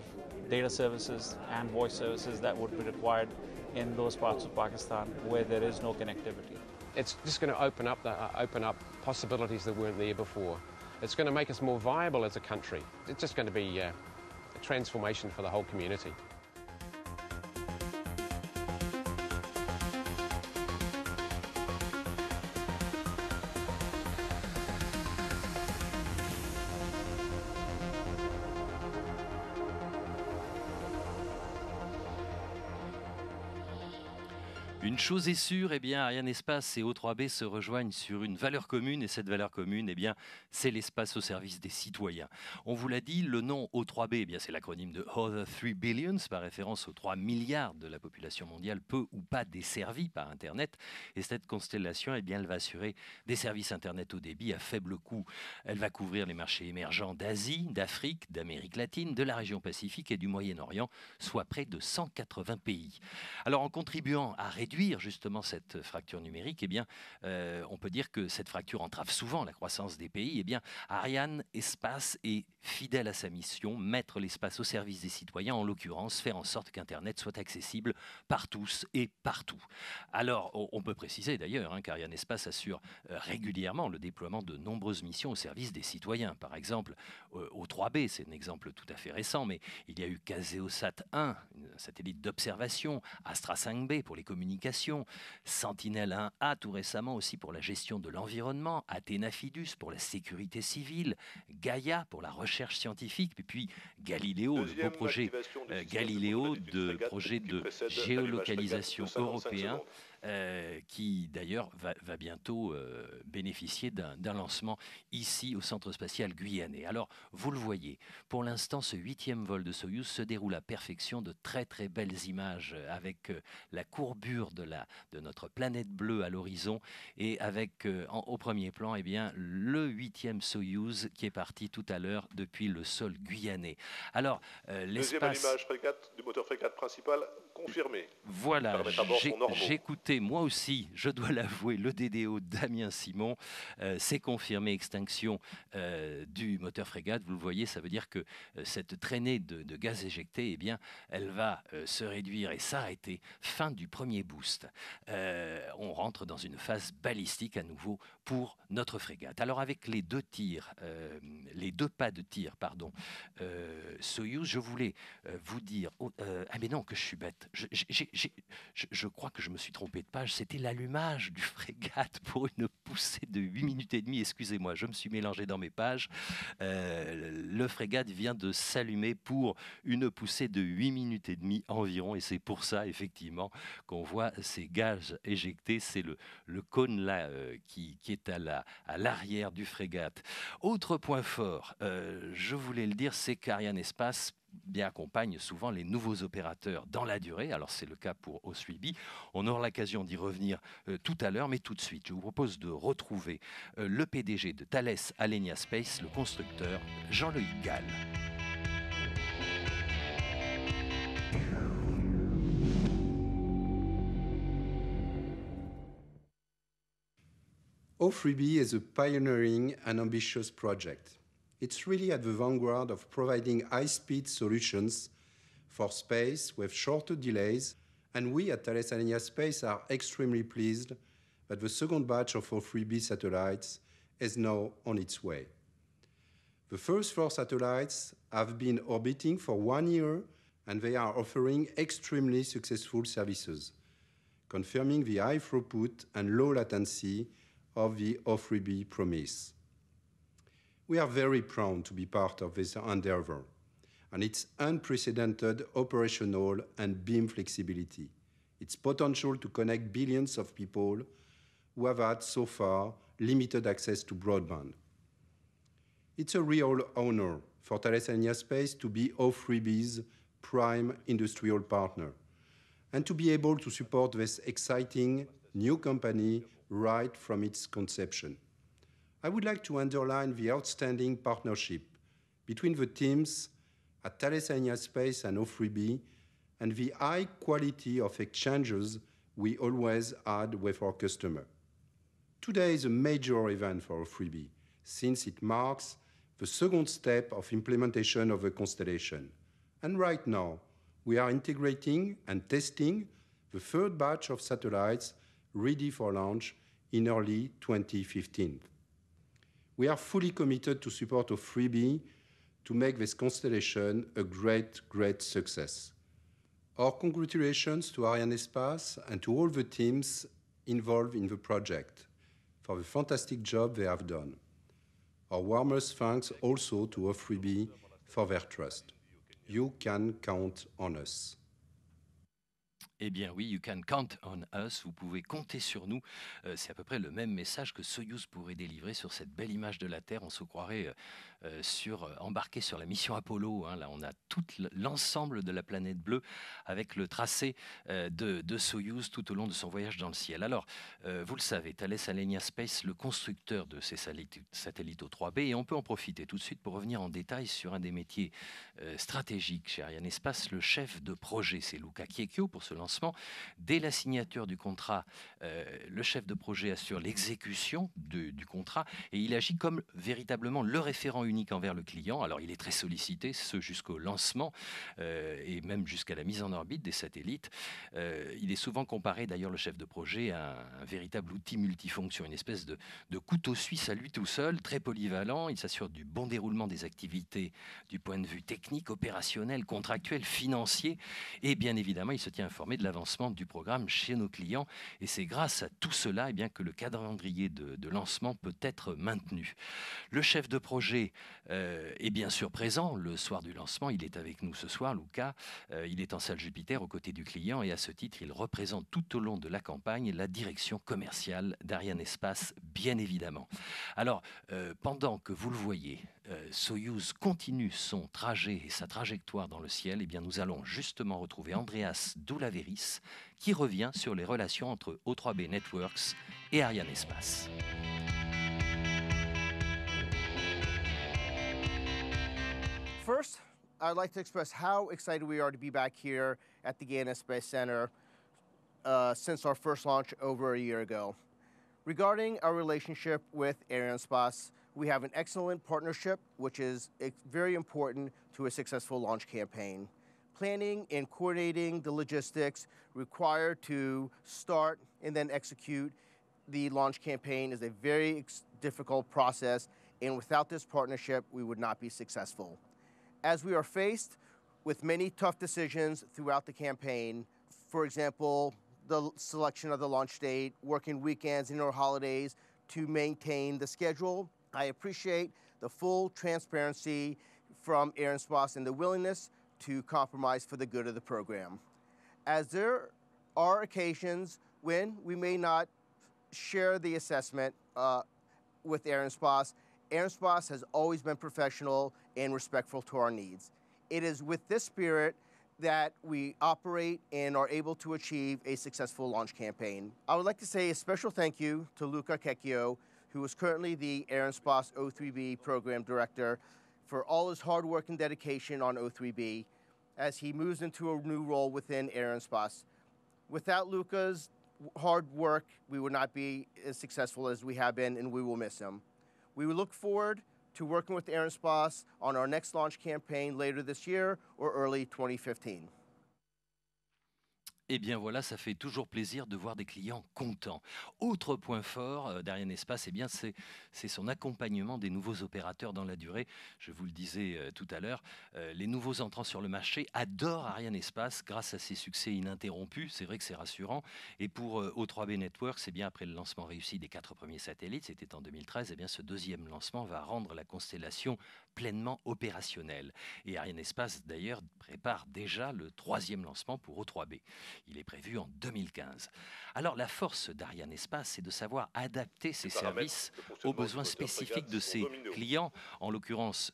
[SPEAKER 14] data services and voice services that would be required in those parts of Pakistan where there is no connectivity.
[SPEAKER 8] It's just going to open up possibilities that weren't there before. It's going to make us more viable as a country. It's just going to be a transformation for the whole community.
[SPEAKER 3] Une chose est sûre, eh bien, Arianespace et O3B se rejoignent sur une valeur commune, et cette valeur commune, eh bien, c'est l'espace au service des citoyens. On vous l'a dit, le nom O3B, eh bien, c'est l'acronyme de Other 3 Billions, par référence aux 3 milliards de la population mondiale, peu ou pas desservie par Internet. Et cette constellation, eh bien, elle va assurer des services Internet haut débit à faible coût. Elle va couvrir les marchés émergents d'Asie, d'Afrique, d'Amérique latine, de la région Pacifique et du Moyen-Orient, soit près de 180 pays. Alors, en contribuant à réduire justement cette fracture numérique, eh bien, on peut dire que cette fracture entrave souvent la croissance des pays. Eh bien, Arianespace est fidèle à sa mission, mettre l'espace au service des citoyens, en l'occurrence faire en sorte qu'Internet soit accessible par tous et partout. Alors, on peut préciser d'ailleurs qu'Arianespace assure régulièrement le déploiement de nombreuses missions au service des citoyens. Par exemple, O3B, c'est un exemple tout à fait récent, mais il y a eu Caseosat 1, un satellite d'observation, Astra 5B pour les communications, Sentinel 1A tout récemment aussi pour la gestion de l'environnement, Athena Fidus pour la sécurité civile, Gaia pour la recherche scientifique, et puis Galileo, le beau projet Galileo, de projet de géolocalisation européen, qui d'ailleurs va bientôt bénéficier d'un lancement ici au centre spatial guyanais. Alors, vous le voyez, pour l'instant, ce 8e vol de Soyouz se déroule à perfection, de très très belles images avec la courbure de notre planète bleue à l'horizon et avec au premier plan eh bien, le 8e Soyouz qui est parti tout à l'heure depuis le sol guyanais. Alors, l'espace...
[SPEAKER 4] Deuxième allumage frégate, du moteur frégate principal confirmé.
[SPEAKER 3] Voilà, j'écoutais moi aussi, je dois l'avouer, le DDO Damien Simon. C'est confirmé, extinction du moteur frégate. Vous le voyez, ça veut dire que cette traînée de gaz éjecté, eh bien, elle va se réduire et s'arrêter fin du premier boost. On rentre dans une phase balistique à nouveau pour notre frégate. Alors avec les deux pas de tir, Soyouz, je voulais vous dire, ah mais non, que je suis bête. frégate. Je crois que je me suis trompé de page. C'était l'allumage du frégate pour une poussée de 8 minutes et demie. Excusez-moi, je me suis mélangé dans mes pages. Le frégate vient de s'allumer pour une poussée de 8 minutes et demie environ. Et c'est pour ça, effectivement, qu'on voit ces gaz éjectés. C'est le cône là qui est à l'arrière du frégate. Autre point fort, je voulais le dire, c'est qu'Ariane Espace accompagne souvent les nouveaux opérateurs dans la durée. Alors c'est le cas pour O3B. On aura l'occasion d'y revenir tout à l'heure, mais tout de suite, je vous propose de retrouver le PDG de Thales Alenia Space, le constructeur Jean-Loïc Gall.
[SPEAKER 15] O3B is a pioneering and ambitious project. It's really at the vanguard of providing high-speed solutions for space with shorter delays, and we at Thales Alenia Space are extremely pleased that the second batch of O3B satellites is now on its way. The first 4 satellites have been orbiting for 1 year, and they are offering extremely successful services, confirming the high throughput and low latency of the O3B promise. We are very proud to be part of this endeavor and its unprecedented operational and beam flexibility, its potential to connect billions of people who have had so far limited access to broadband. It's a real honor for Thales Alenia Space to be O3B's prime industrial partner and to be able to support this exciting new company right from its conception. I would like to underline the outstanding partnership between the teams at Thales Alenia Space and O3B and the high quality of exchanges we always had with our customer. Today is a major event for O3B since it marks the second step of implementation of the constellation. And right now, we are integrating and testing the third batch of satellites ready for launch in early 2015. We are fully committed to support O3B to make this constellation a great, great success. Our congratulations to Ariane Espace and to all the teams involved in the project for the fantastic job they have done. Our warmest thanks also to O3B for their trust. You can count on us.
[SPEAKER 3] Eh bien oui, you can count on us, vous pouvez compter sur nous. C'est à peu près le même message que Soyouz pourrait délivrer sur cette belle image de la Terre. On se croirait embarqué sur la mission Apollo. Hein. Là, on a tout l'ensemble de la planète bleue avec le tracé de Soyouz tout au long de son voyage dans le ciel. Alors, vous le savez, Thales Alenia Space, le constructeur de ces satellites O3B, et on peut en profiter tout de suite pour revenir en détail sur un des métiers stratégiques chez Ariane Espace, le chef de projet. C'est Luca Chiecchio pour ce lancement. Dès la signature du contrat, le chef de projet assure l'exécution du contrat et il agit comme véritablement le référent unique envers le client. Alors il est très sollicité, ce jusqu'au lancement et même jusqu'à la mise en orbite des satellites. Il est souvent comparé d'ailleurs le chef de projet à un véritable outil multifonction, une espèce de couteau suisse à lui tout seul, très polyvalent. Il s'assure du bon déroulement des activités du point de vue technique, opérationnel, contractuel, financier et bien évidemment il se tient informé de l'avancement du programme chez nos clients et c'est grâce à tout cela eh bien, que le calendrier de lancement peut être maintenu. Le chef de projet est bien sûr présent le soir du lancement, il est avec nous ce soir, Luca, il est en salle Jupiter aux côtés du client et à ce titre il représente tout au long de la campagne la direction commerciale d'Ariane Espace bien évidemment. Alors pendant que vous le voyez, Soyouz continue son trajet et sa trajectoire dans le ciel, eh bien nous allons justement retrouver Andreas Doulaveris qui revient sur les relations entre O3B Networks et Ariane Espace.
[SPEAKER 16] First, I'd like to express how excited we are to be back here at the Ariane Space Center since our first launch over a year ago. Regarding our relationship with Ariane Space, we have an excellent partnership, which is very important to a successful launch campaign. Planning and coordinating the logistics required to start and then execute the launch campaign is a very difficult process, and without this partnership, we would not be successful. As we are faced with many tough decisions throughout the campaign. For example, the selection of the launch date, working weekends and or holidays to maintain the schedule. I appreciate the full transparency from Arianespace and the willingness to compromise for the good of the program. As there are occasions when we may not share the assessment with Arianespace, Arianespace has always been professional and respectful to our needs. It is with this spirit that we operate and are able to achieve a successful launch campaign. I would like to say a special thank you to Luca Checchio, who is currently the Arianespace O3B Program Director, for all his hard work and dedication on O3B as he moves into a new role within Arianespace. Without Luca's hard work, we would not be as successful as we have been, and we will miss him. We will look forward to working with Arianespace on our next launch campaign later this year or early 2015.
[SPEAKER 3] Eh bien voilà, ça fait toujours plaisir de voir des clients contents. Autre point fort d'Arianespace, eh bien c'est son accompagnement des nouveaux opérateurs dans la durée. Je vous le disais tout à l'heure, les nouveaux entrants sur le marché adorent Arianespace grâce à ses succès ininterrompus. C'est vrai que c'est rassurant. Et pour O3B Networks, c'est bien après le lancement réussi des 4 premiers satellites, c'était en 2013, eh bien ce deuxième lancement va rendre la constellation pleinement opérationnelle. Et Arianespace d'ailleurs prépare déjà le 3e lancement pour O3B. Il est prévu en 2015. Alors la force d'Arianespace, c'est de savoir adapter ses services aux besoins spécifiques de ses clients. En l'occurrence,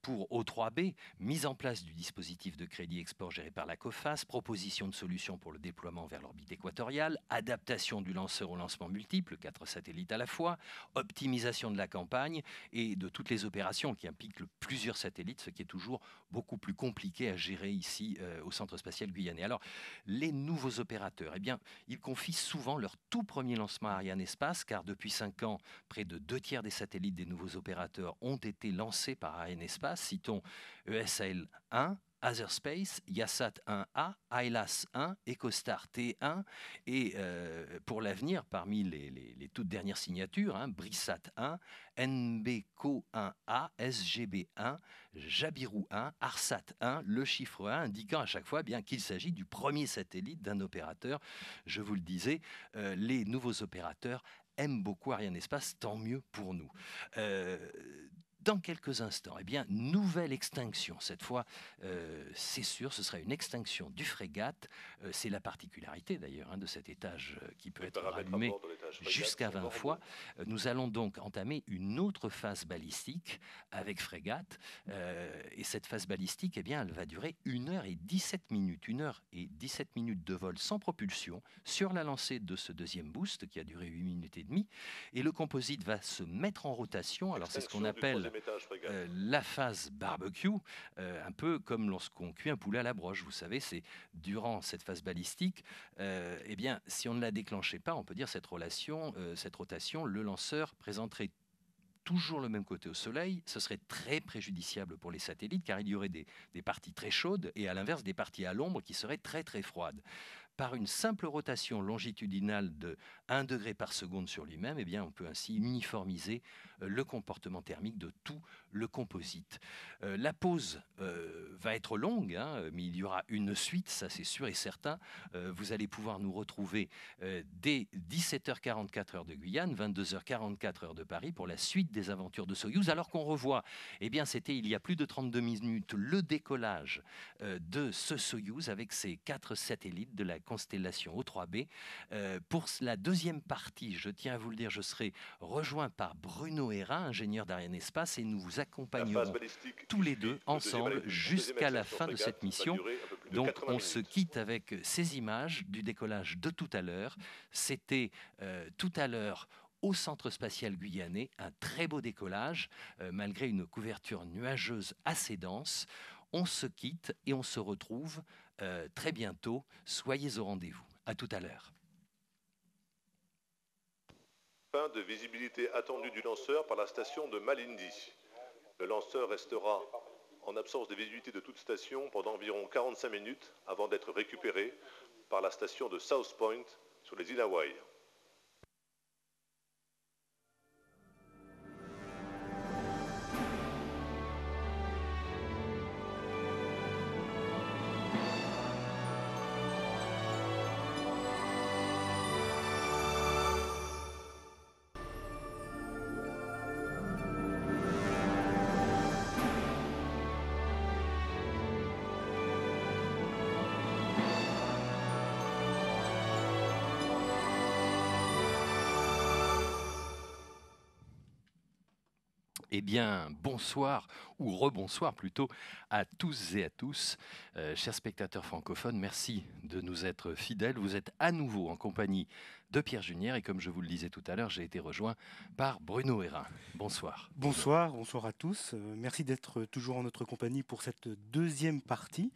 [SPEAKER 3] pour O3B, mise en place du dispositif de crédit export géré par la COFAS, proposition de solutions pour le déploiement vers l'orbite équatoriale, adaptation du lanceur au lancement multiple, 4 satellites à la fois, optimisation de la campagne et de toutes les opérations qui impliquent plusieurs satellites, ce qui est toujours beaucoup plus compliqué à gérer ici au Centre spatial guyanais. Alors, les nouveaux opérateurs, eh bien, ils confient souvent leur tout premier lancement à Arianespace, car depuis 5 ans, près de 2/3 des satellites des nouveaux opérateurs ont été lancés par Arianespace. Citons ESAL 1, Azerspace, Yasat 1A, ILAS 1, EcoStar T1 et pour l'avenir, parmi les toutes dernières signatures, Brisat 1, NBCO 1A, SGB 1, Jabiru 1, Arsat 1, le chiffre 1, indiquant à chaque fois bien qu'il s'agit du premier satellite d'un opérateur. Je vous le disais, les nouveaux opérateurs aiment beaucoup Arianespace, tant mieux pour nous. Dans quelques instants, eh bien, nouvelle extinction. Cette fois, c'est sûr, ce sera une extinction du frégate. C'est la particularité d'ailleurs de cet étage qui peut être rallumé jusqu'à 20 fois. Nous allons donc entamer une autre phase balistique avec frégate. Et cette phase balistique, eh bien, elle va durer 1h17. 1h17 de vol sans propulsion sur la lancée de ce deuxième boost qui a duré 8 minutes et demie. Et le composite va se mettre en rotation. Alors c'est ce qu'on appelle la phase barbecue, un peu comme lorsqu'on cuit un poulet à la broche. Vous savez, c'est durant cette phase balistique, eh bien, si on ne la déclenchait pas, on peut dire cette rotation, le lanceur présenterait toujours le même côté au Soleil. Ce serait très préjudiciable pour les satellites car il y aurait des parties très chaudes et à l'inverse des parties à l'ombre qui seraient très très froides. Par une simple rotation longitudinale de 1 degré par seconde sur lui-même, eh bien, on peut ainsi uniformiser le comportement thermique de tout le composite. La pause va être longue, mais il y aura une suite, ça c'est sûr et certain. Vous allez pouvoir nous retrouver dès 17h44 heure de Guyane, 22h44 heure de Paris pour la suite des aventures de Soyouz, alors qu'on revoit, eh bien, c'était il y a plus de 32 minutes le décollage de ce Soyouz avec ses 4 satellites de la constellation O3B. Pour la deuxième partie, je tiens à vous le dire, je serai rejoint par Bruno Hérin, ingénieur d'Arianespace, et nous vous accompagnerons tous les deux ensemble jusqu'à la fin de cette mission. Donc on se quitte avec ces images du décollage de tout à l'heure. C'était tout à l'heure au Centre spatial guyanais, un très beau décollage, malgré une couverture nuageuse assez dense. On se quitte et on se retrouve très bientôt. Soyez au rendez-vous. À tout à l'heure.
[SPEAKER 4] Fin de visibilité attendue du lanceur par la station de Malindi. Le lanceur restera en absence de visibilité de toute station pendant environ 45 minutes avant d'être récupéré par la station de South Point sur les îles Hawaï.
[SPEAKER 3] Eh bien, bonsoir, ou rebonsoir plutôt, à tous et à tous. Chers spectateurs francophones, merci de nous être fidèles. Vous êtes à nouveau en compagnie de Pierre Junière et comme je vous le disais tout à l'heure, j'ai été rejoint par Bruno Hérin. Bonsoir.
[SPEAKER 17] Bonsoir, bonsoir à tous. Merci d'être toujours en notre compagnie pour cette deuxième partie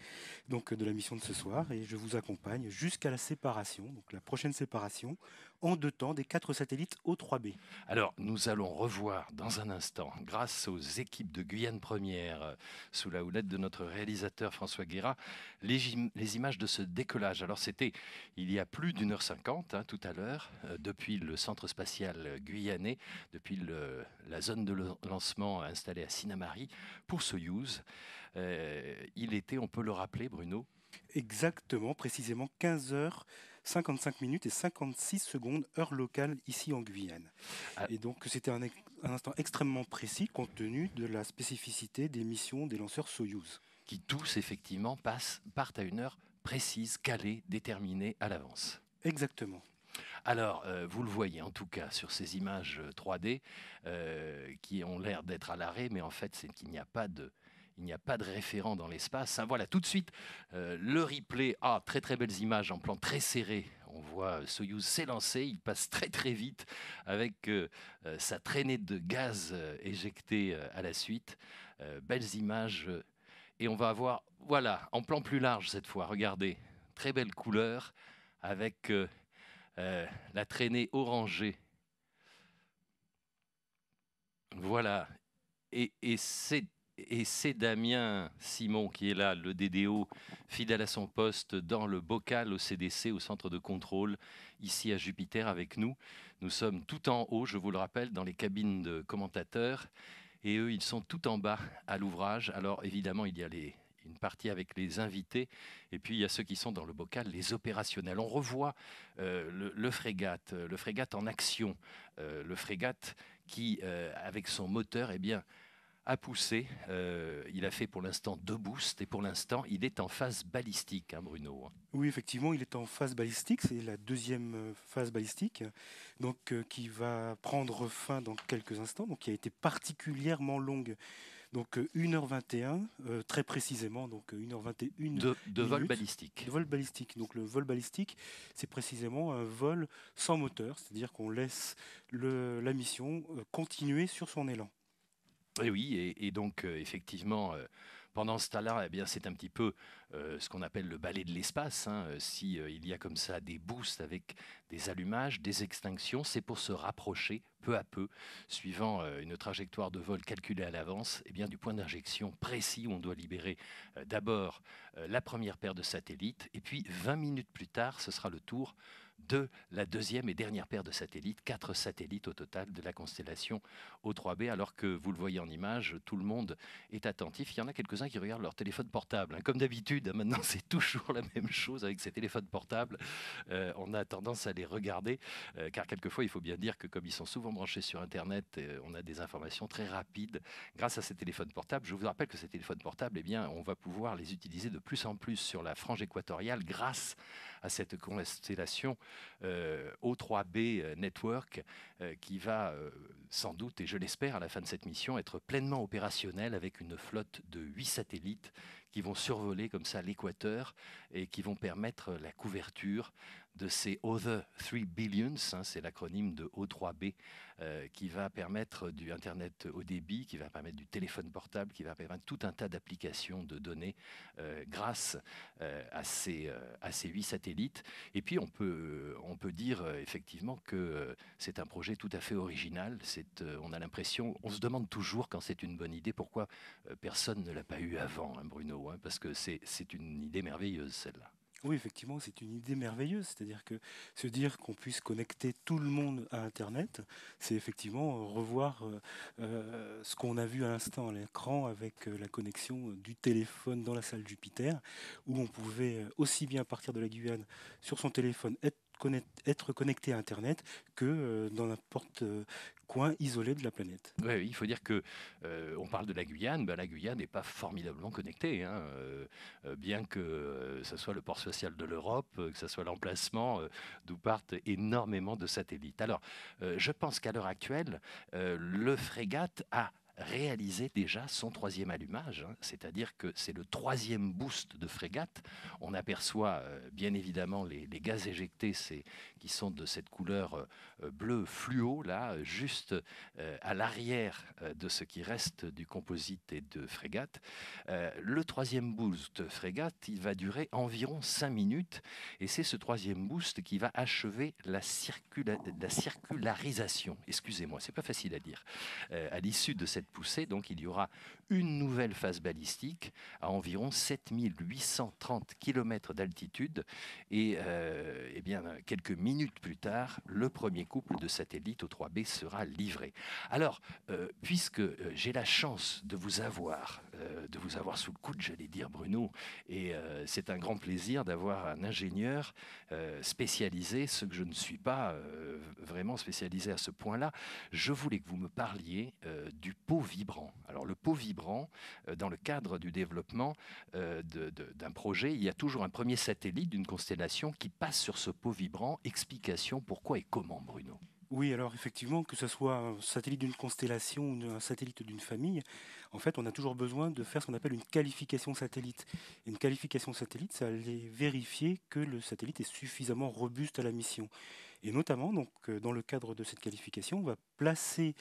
[SPEAKER 17] donc, de la mission de ce soir et je vous accompagne jusqu'à la séparation, donc la prochaine séparation, en 2 temps des 4 satellites O3B.
[SPEAKER 3] Alors, nous allons revoir dans un instant, grâce aux équipes de Guyane Première, sous la houlette de notre réalisateur François Guérat, les images de ce décollage. Alors, c'était il y a plus d'1h50, tout à l'heure, depuis le centre spatial guyanais, depuis la zone de lancement installée à Sinnamary pour Soyouz. Il était, on peut le rappeler, Bruno?
[SPEAKER 17] Exactement, précisément 15h55 minutes et 56 secondes, heure locale, ici en Guyane. Et donc, c'était un instant extrêmement précis, compte tenu de la spécificité des missions des lanceurs Soyouz.
[SPEAKER 3] Qui tous, effectivement, partent à une heure précise, calée, déterminée à l'avance.
[SPEAKER 17] Exactement.
[SPEAKER 3] Alors, vous le voyez en tout cas sur ces images 3D qui ont l'air d'être à l'arrêt, mais en fait, c'est qu'il n'y a pas de... Il n'y a pas de référent dans l'espace. Voilà, tout de suite, le replay. Ah, très très belles images en plan très serré. On voit Soyouz s'élancer, il passe très très vite avec sa traînée de gaz éjectée à la suite. Belles images. Et on va avoir, voilà, en plan plus large cette fois, regardez. Très belle couleur avec la traînée orangée. Voilà. Et c'est Damien Simon qui est là, le DDO, fidèle à son poste dans le bocal au CDC, au centre de contrôle, ici à Jupiter avec nous. Nous sommes tout en haut, je vous le rappelle, dans les cabines de commentateurs. Et eux, ils sont tout en bas à l'ouvrage. Alors évidemment, il y a une partie avec les invités. Et puis, il y a ceux qui sont dans le bocal, les opérationnels. On revoit le frégate en action. Le frégate qui, avec son moteur, eh bien, a poussé. Il a fait pour l'instant 2 boosts et pour l'instant, il est en phase balistique, hein, Bruno.
[SPEAKER 17] Oui, effectivement, il est en phase balistique. C'est la 2e phase balistique donc, qui va prendre fin dans quelques instants, donc qui a été particulièrement longue. Donc 1h21, très précisément, donc 1h21
[SPEAKER 3] de vol balistique.
[SPEAKER 17] De vol balistique. Donc le vol balistique, c'est précisément un vol sans moteur, c'est-à-dire qu'on laisse la mission continuer sur son élan.
[SPEAKER 3] Et oui, et donc effectivement, pendant ce temps-là, eh bien, c'est un petit peu ce qu'on appelle le balai de l'espace. Si il y a comme ça des boosts avec des allumages, des extinctions, c'est pour se rapprocher peu à peu, suivant une trajectoire de vol calculée à l'avance, eh bien, du point d'injection précis où on doit libérer d'abord la première paire de satellites, et puis 20 minutes plus tard, ce sera le tour de la 2e et dernière paire de satellites, 4 satellites au total de la constellation O3B, alors que vous le voyez en image, tout le monde est attentif. Il y en a quelques-uns qui regardent leur téléphone portable. Comme d'habitude, maintenant c'est toujours la même chose avec ces téléphones portables. On a tendance à les regarder, car quelquefois il faut bien dire que comme ils sont souvent branchés sur Internet, on a des informations très rapides grâce à ces téléphones portables. Je vous rappelle que ces téléphones portables, eh bien, on va pouvoir les utiliser de plus en plus sur la frange équatoriale grâce à cette constellation O3B Network qui va sans doute, et je l'espère, à la fin de cette mission, être pleinement opérationnel avec une flotte de 8 satellites qui vont survoler comme ça l'équateur et qui vont permettre la couverture de ces Other 3 Billions, c'est l'acronyme de O3B, qui va permettre du Internet haut débit, qui va permettre du téléphone portable, qui va permettre tout un tas d'applications de données grâce à ces 8 satellites. Et puis on peut dire effectivement que c'est un projet tout à fait original. On a l'impression, on se demande toujours quand c'est une bonne idée, pourquoi personne ne l'a pas eu avant, hein, Bruno, parce que c'est une idée merveilleuse celle-là.
[SPEAKER 17] Oui, effectivement, c'est une idée merveilleuse. C'est-à-dire que se dire qu'on puisse connecter tout le monde à Internet, c'est effectivement revoir ce qu'on a vu à l'instant à l'écran avec la connexion du téléphone dans la salle Jupiter, où on pouvait aussi bien partir de la Guyane sur son téléphone, être connecté à Internet que dans n'importe coin isolé de la planète.
[SPEAKER 3] Oui, il faut dire que on parle de la Guyane, la Guyane n'est pas formidablement connectée, hein, bien que ce soit le port spatial de l'Europe, que ce soit l'emplacement d'où partent énormément de satellites. Alors, je pense qu'à l'heure actuelle, le frégate a réalisé déjà son troisième allumage, hein, c'est-à-dire que c'est le troisième boost de frégate. On aperçoit bien évidemment les gaz éjectés qui sont de cette couleur bleu fluo, là, juste à l'arrière de ce qui reste du composite et de frégate. Le troisième boost frégate, il va durer environ 5 minutes, et c'est ce troisième boost qui va achever la circularisation. Excusez-moi, c'est pas facile à dire. À l'issue de cette poussée, donc, il y aura une nouvelle phase balistique à environ 7830 km d'altitude, et eh bien, quelques minutes plus tard, le premier couple de satellites O3B sera livré. Alors, puisque j'ai la chance de vous avoir sous le coude, j'allais dire, Bruno, et c'est un grand plaisir d'avoir un ingénieur spécialisé, ce que je ne suis pas vraiment spécialisé à ce point-là. Je voulais que vous me parliez du pot vibrant. Alors, le pot vibrant, dans le cadre du développement d'un projet, il y a toujours un premier satellite d'une constellation qui passe sur ce pot vibrant. Explication pourquoi et comment, Bruno?
[SPEAKER 17] Oui, alors effectivement, que ce soit un satellite d'une constellation ou un satellite d'une famille, en fait, on a toujours besoin de faire ce qu'on appelle une qualification satellite. Et une qualification satellite, ça allait vérifier que le satellite est suffisamment robuste à la mission. Et notamment, donc, dans le cadre de cette qualification, on va placer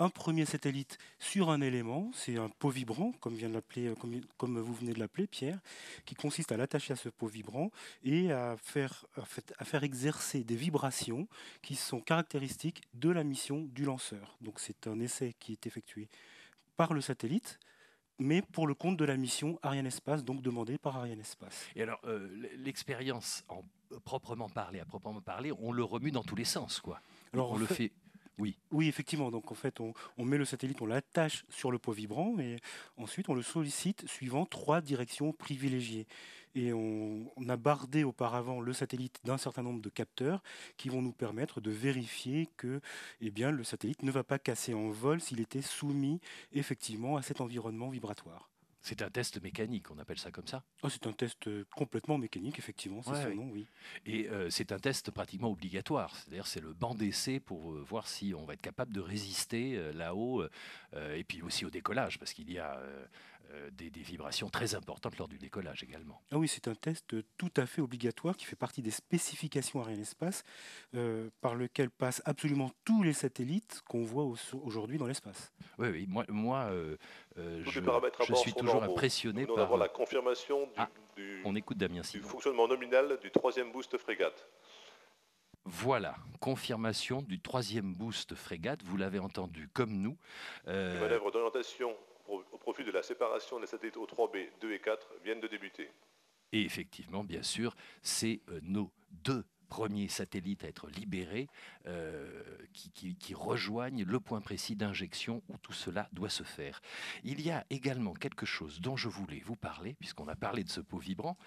[SPEAKER 17] un premier satellite sur un élément, c'est un pot vibrant, comme vous venez de l'appeler, Pierre, qui consiste à l'attacher à ce pot vibrant et à faire exercer des vibrations qui sont caractéristiques de la mission du lanceur. Donc c'est un essai qui est effectué par le satellite, mais pour le compte de la mission Arianespace, donc demandé par Arianespace.
[SPEAKER 3] Et alors, l'expérience à proprement parler, on le remue dans tous les sens, quoi. Alors, on le fait...
[SPEAKER 17] Oui, effectivement. Donc en fait, on met le satellite, on l'attache sur le pot vibrant, et ensuite on le sollicite suivant 3 directions privilégiées. Et on a bardé auparavant le satellite d'un certain nombre de capteurs qui vont nous permettre de vérifier que le satellite ne va pas casser en vol s'il était soumis effectivement à cet environnement vibratoire.
[SPEAKER 3] C'est un test mécanique, on appelle ça comme ça?
[SPEAKER 17] Oh, c'est un test complètement mécanique, effectivement, c'est son nom, oui.
[SPEAKER 3] Et c'est un test pratiquement obligatoire, c'est-à-dire c'est le banc d'essai pour voir si on va être capable de résister là-haut, et puis aussi au décollage, parce qu'il y a des vibrations très importantes lors du décollage également.
[SPEAKER 17] Ah oui, c'est un test tout à fait obligatoire qui fait partie des spécifications Arianespace, par lequel passent absolument tous les satellites qu'on voit aujourd'hui dans l'espace.
[SPEAKER 3] Oui, moi je suis toujours impressionné par...
[SPEAKER 4] avoir la confirmation
[SPEAKER 3] on écoute Damien
[SPEAKER 4] du fonctionnement nominal du troisième boost frégate.
[SPEAKER 3] Voilà, confirmation du troisième boost frégate, vous l'avez entendu comme nous.
[SPEAKER 4] Les manœuvres d'orientation au profit de la séparation des satellites O3B 2 et 4 viennent de débuter.
[SPEAKER 3] Et effectivement, bien sûr, c'est nos 2 premiers satellites à être libérés qui rejoignent le point précis d'injection où tout cela doit se faire. Il y a également quelque chose dont je voulais vous parler, puisqu'on a parlé de ce pot vibrant,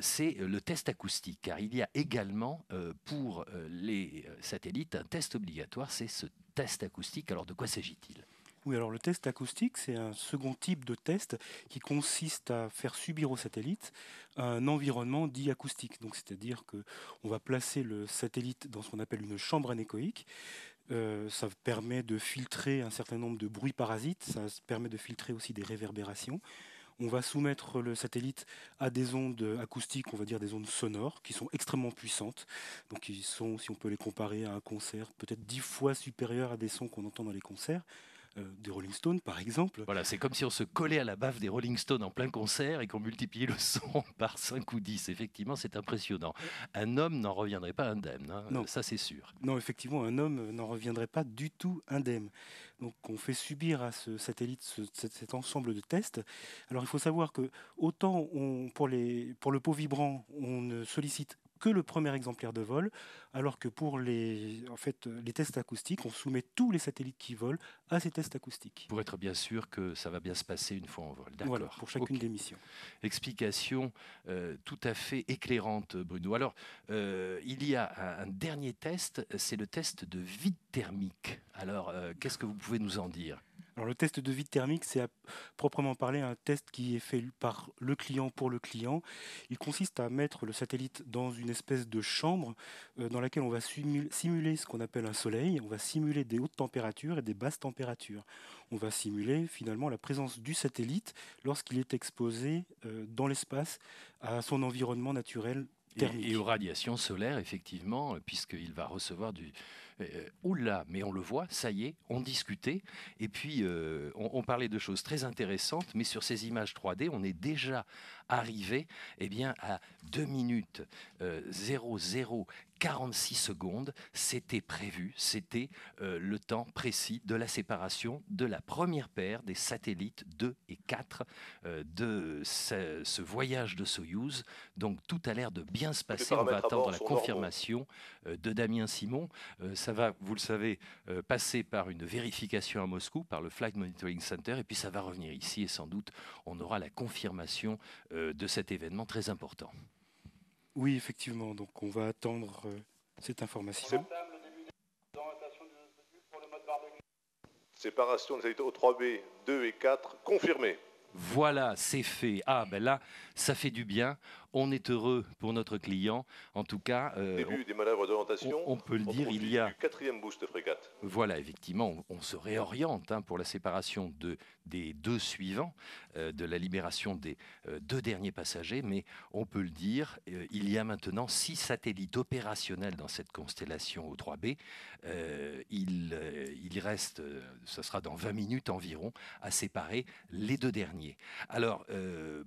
[SPEAKER 3] c'est le test acoustique, car il y a également pour les satellites un test obligatoire, c'est ce test acoustique. Alors de quoi s'agit-il ?
[SPEAKER 17] Oui, alors le test acoustique, c'est un second type de test qui consiste à faire subir au satellite un environnement dit acoustique. Donc, c'est-à-dire qu'on va placer le satellite dans ce qu'on appelle une chambre anéchoïque. Ça permet de filtrer un certain nombre de bruits parasites, ça permet de filtrer aussi des réverbérations. On va soumettre le satellite à des ondes acoustiques, on va dire des ondes sonores, qui sont extrêmement puissantes. Donc, ils sont, si on peut les comparer à un concert, peut-être 10 fois supérieurs à des sons qu'on entend dans les concerts. Des Rolling Stones, par exemple.
[SPEAKER 3] Voilà, c'est comme si on se collait à la baffe des Rolling Stones en plein concert et qu'on multipliait le son par 5 ou 10. Effectivement, c'est impressionnant. Un homme n'en reviendrait pas indemne, hein. Non. Ça c'est sûr.
[SPEAKER 17] Non, effectivement, un homme n'en reviendrait pas du tout indemne. Donc on fait subir à ce satellite cet ensemble de tests. Alors il faut savoir que autant pour le pot vibrant, on ne sollicite que le premier exemplaire de vol, alors que pour les tests acoustiques, on soumet tous les satellites qui volent à ces tests acoustiques.
[SPEAKER 3] Pour être bien sûr que ça va bien se passer une fois en vol. D'accord.
[SPEAKER 17] Voilà, pour chacune des missions.
[SPEAKER 3] Explication tout à fait éclairante, Bruno. Alors, il y a un dernier test, c'est le test de vide thermique. Alors, qu'est-ce que vous pouvez nous en dire ?
[SPEAKER 17] Alors le test de vide thermique, c'est à proprement parler un test qui est fait par le client pour le client. Il consiste à mettre le satellite dans une espèce de chambre dans laquelle on va simuler ce qu'on appelle un soleil. On va simuler des hautes températures et des basses températures. On va simuler finalement la présence du satellite lorsqu'il est exposé dans l'espace à son environnement naturel thermique.
[SPEAKER 3] Et aux radiations solaires, effectivement, puisqu'il va recevoir du... oula, mais on le voit, ça y est, on discutait. Et puis, on parlait de choses très intéressantes, mais sur ces images 3D, on est déjà arrivé à 2 minutes 0046 secondes. C'était prévu, c'était le temps précis de la séparation de la première paire des satellites 2 et 4 de ce voyage de Soyouz. Donc, tout a l'air de bien se passer. On va attendre la confirmation de Damien Simon. Ça va, vous le savez, passer par une vérification à Moscou, par le Flight Monitoring Center, et puis ça va revenir ici, et sans doute, on aura la confirmation de cet événement très important.
[SPEAKER 17] Oui, effectivement, donc on va attendre cette information.
[SPEAKER 4] Séparation des satellites O3B 2 et 4 confirmée.
[SPEAKER 3] Voilà, c'est fait. Ah, ben là, ça fait du bien. On est heureux pour notre client. En tout cas,
[SPEAKER 4] début des manœuvres d'orientation.
[SPEAKER 3] On peut le dire, il y a...
[SPEAKER 4] du 4e boost frégate.
[SPEAKER 3] Voilà, effectivement, on se réoriente pour la séparation des 2 suivants, de la libération des 2 derniers passagers. Mais on peut le dire, il y a maintenant 6 satellites opérationnels dans cette constellation O3B. Il reste, ce sera dans 20 minutes environ, à séparer les 2 derniers. Alors,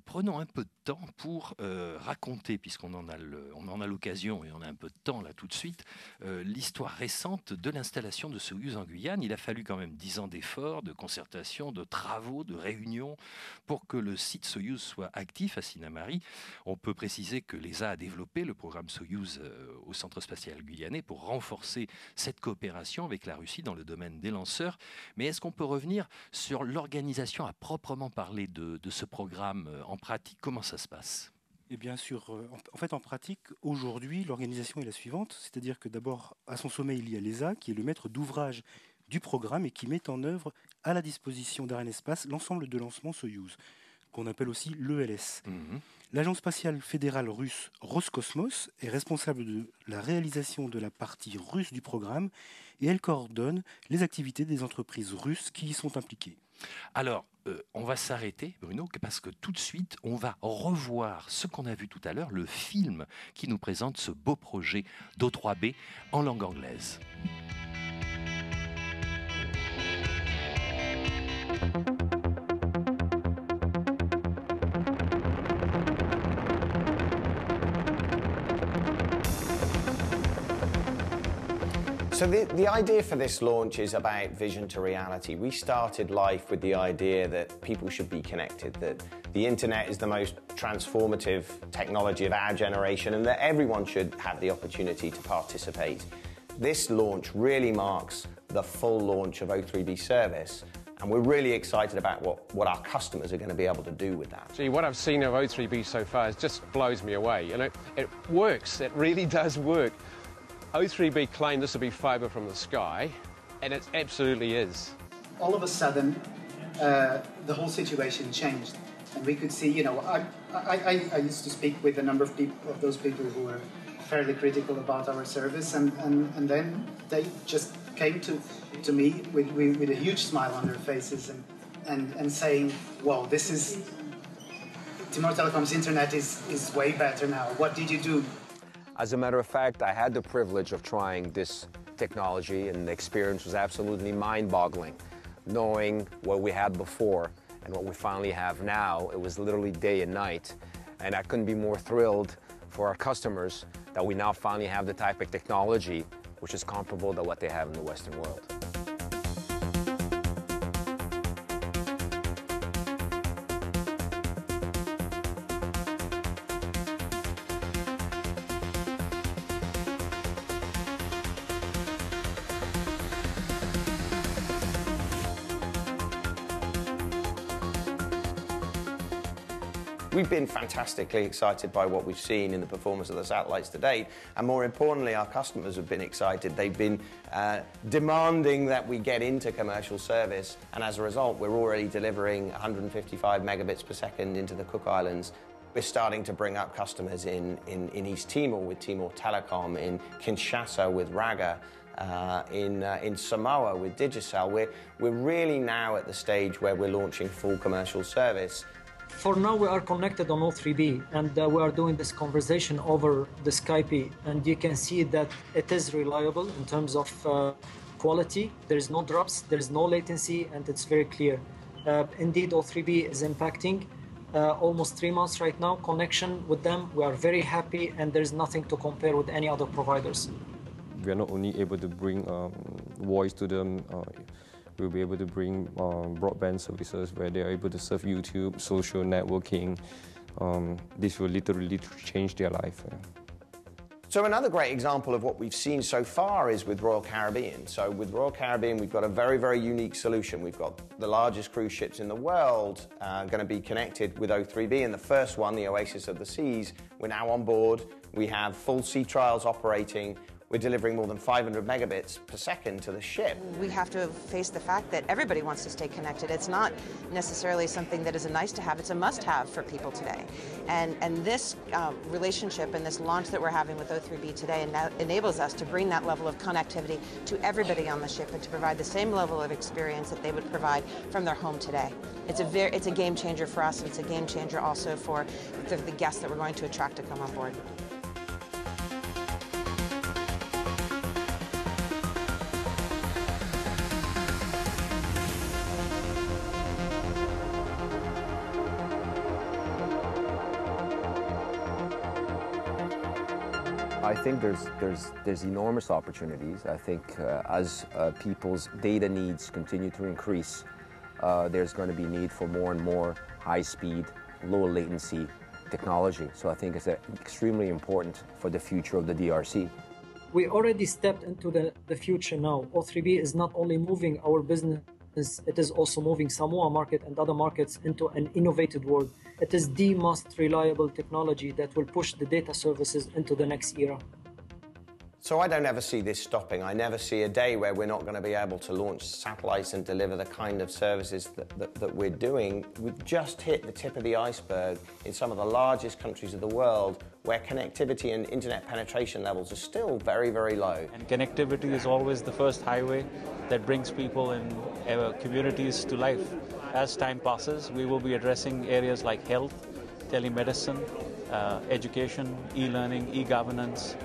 [SPEAKER 3] prenons un peu de temps pour raconter, puisqu'on en a l'occasion et on a un peu de temps là tout de suite, l'histoire récente de l'installation de Soyouz en Guyane. Il a fallu quand même 10 ans d'efforts, de concertation, de travaux, de réunions pour que le site Soyouz soit actif à Sinnamary. On peut préciser que l'ESA a développé le programme Soyouz au Centre spatial guyanais pour renforcer cette coopération avec la Russie dans le domaine des lanceurs. Mais est-ce qu'on peut revenir sur l'organisation à proprement parler de ce programme en pratique? Comment ça se passe?
[SPEAKER 17] Et bien sûr, en pratique, aujourd'hui, l'organisation est la suivante, c'est-à-dire que d'abord, à son sommet, il y a l'ESA, qui est le maître d'ouvrage du programme et qui met en œuvre à la disposition d'Arianespace l'ensemble de lancements Soyouz, qu'on appelle aussi l'ELS. L'agence spatiale fédérale russe Roscosmos est responsable de la réalisation de la partie russe du programme et elle coordonne les activités des entreprises russes qui y sont impliquées.
[SPEAKER 3] Alors, on va s'arrêter, Bruno, parce que tout de suite, on va revoir ce qu'on a vu tout à l'heure, le film qui nous présente ce beau projet d'O3B en langue anglaise.
[SPEAKER 7] So the idea for this launch is about vision to reality. We started life with the idea that people should be connected, that the internet is the most transformative technology of our generation and that everyone should have the opportunity to participate. This launch really marks the full launch of O3B service, and we're really excited about what our customers are going to be able to do with that.
[SPEAKER 8] See, what I've seen of O3B so far just blows me away. You know, it works, it really does work. O3B claimed this would be fibre from the sky, and it absolutely is.
[SPEAKER 9] All of a sudden, the whole situation changed, and we could see, you know, I used to speak with a number of those people who were fairly critical about our service, and then they just came to me with a huge smile on their faces and saying, "Well, this is Timor Telecom's internet is way better now. What did you do?"
[SPEAKER 10] As a matter of fact, I had the privilege of trying this technology, and the experience was absolutely mind-boggling. Knowing what we had before and what we finally have now, it was literally day and night. And I couldn't be more thrilled for our customers that we now finally have the type of technology which is comparable to what they have in the Western world.
[SPEAKER 7] We've been fantastically excited by what we've seen in the performance of the satellites to date, and more importantly, our customers have been excited. They've been demanding that we get into commercial service, and as a result, we're already delivering 155 megabits per second into the Cook Islands. We're starting to bring up customers in East Timor with Timor Telecom, in Kinshasa with Raga, in Samoa with Digicel. We're really now at the stage where we're launching full commercial service.
[SPEAKER 11] For now, we are connected on O3B, and we are doing this conversation over the Skype, and you can see that it is reliable in terms of quality. There is no drops, there is no latency, and it's very clear. Indeed, O3B is impacting. Almost 3 months right now, connection with them. We are very happy, and there's nothing to compare with any other providers.
[SPEAKER 12] We are not only able to bring voice to them, we'll be able to bring broadband services where they are able to surf YouTube, social networking. This will literally change their life.
[SPEAKER 7] So another great example of what we've seen so far is with Royal Caribbean. So with Royal Caribbean, we've got a very, very unique solution. We've got the largest cruise ships in the world going to be connected with O3B, and the first one, the Oasis of the Seas, we're now on board. We have full sea trials operating. We're delivering more than 500 megabits per second to the ship.
[SPEAKER 13] We have to face the fact that everybody wants to stay connected. It's not necessarily something that is a nice to have, it's a must have for people today. And this relationship and this launch that we're having with O3B today enables us to bring that level of connectivity to everybody on the ship and to provide the same level of experience that they would provide from their home today. It's a game changer for us, and it's a game changer also for the guests that we're going to attract to come on board.
[SPEAKER 10] I think there's enormous opportunities. I think as people's data needs continue to increase, there's going to be need for more and more high-speed, low-latency technology. So I think it's extremely important for the future of the DRC.
[SPEAKER 11] We already stepped into the future now. O3B is not only moving our business, it is also moving Samoa market and other markets into an innovative world. It is the most reliable technology that will push the data services into the next era.
[SPEAKER 7] So I don't ever see this stopping. I never see a day where we're not going to be able to launch satellites and deliver the kind of services that we're doing. We've just hit the tip of the iceberg in some of the largest countries of the world where connectivity and internet penetration levels are still very, very low.
[SPEAKER 14] And connectivity is always the first highway that brings people and communities to life. As time passes, we will be addressing areas like health, telemedicine, education, e-learning, e-governance,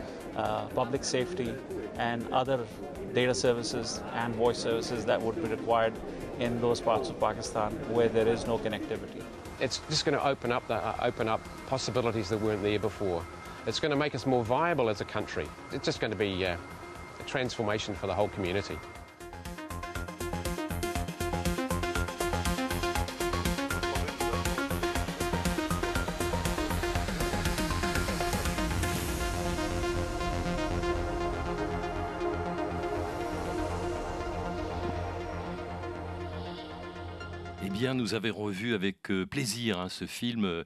[SPEAKER 14] public safety, and other data services and voice services that would be required in those parts of Pakistan where there is no connectivity.
[SPEAKER 8] It's just going to open up possibilities that weren't there before. It's going to make us more viable as a country. It's just going to be a transformation for the whole community.
[SPEAKER 3] Nous avons revu avec plaisir ce film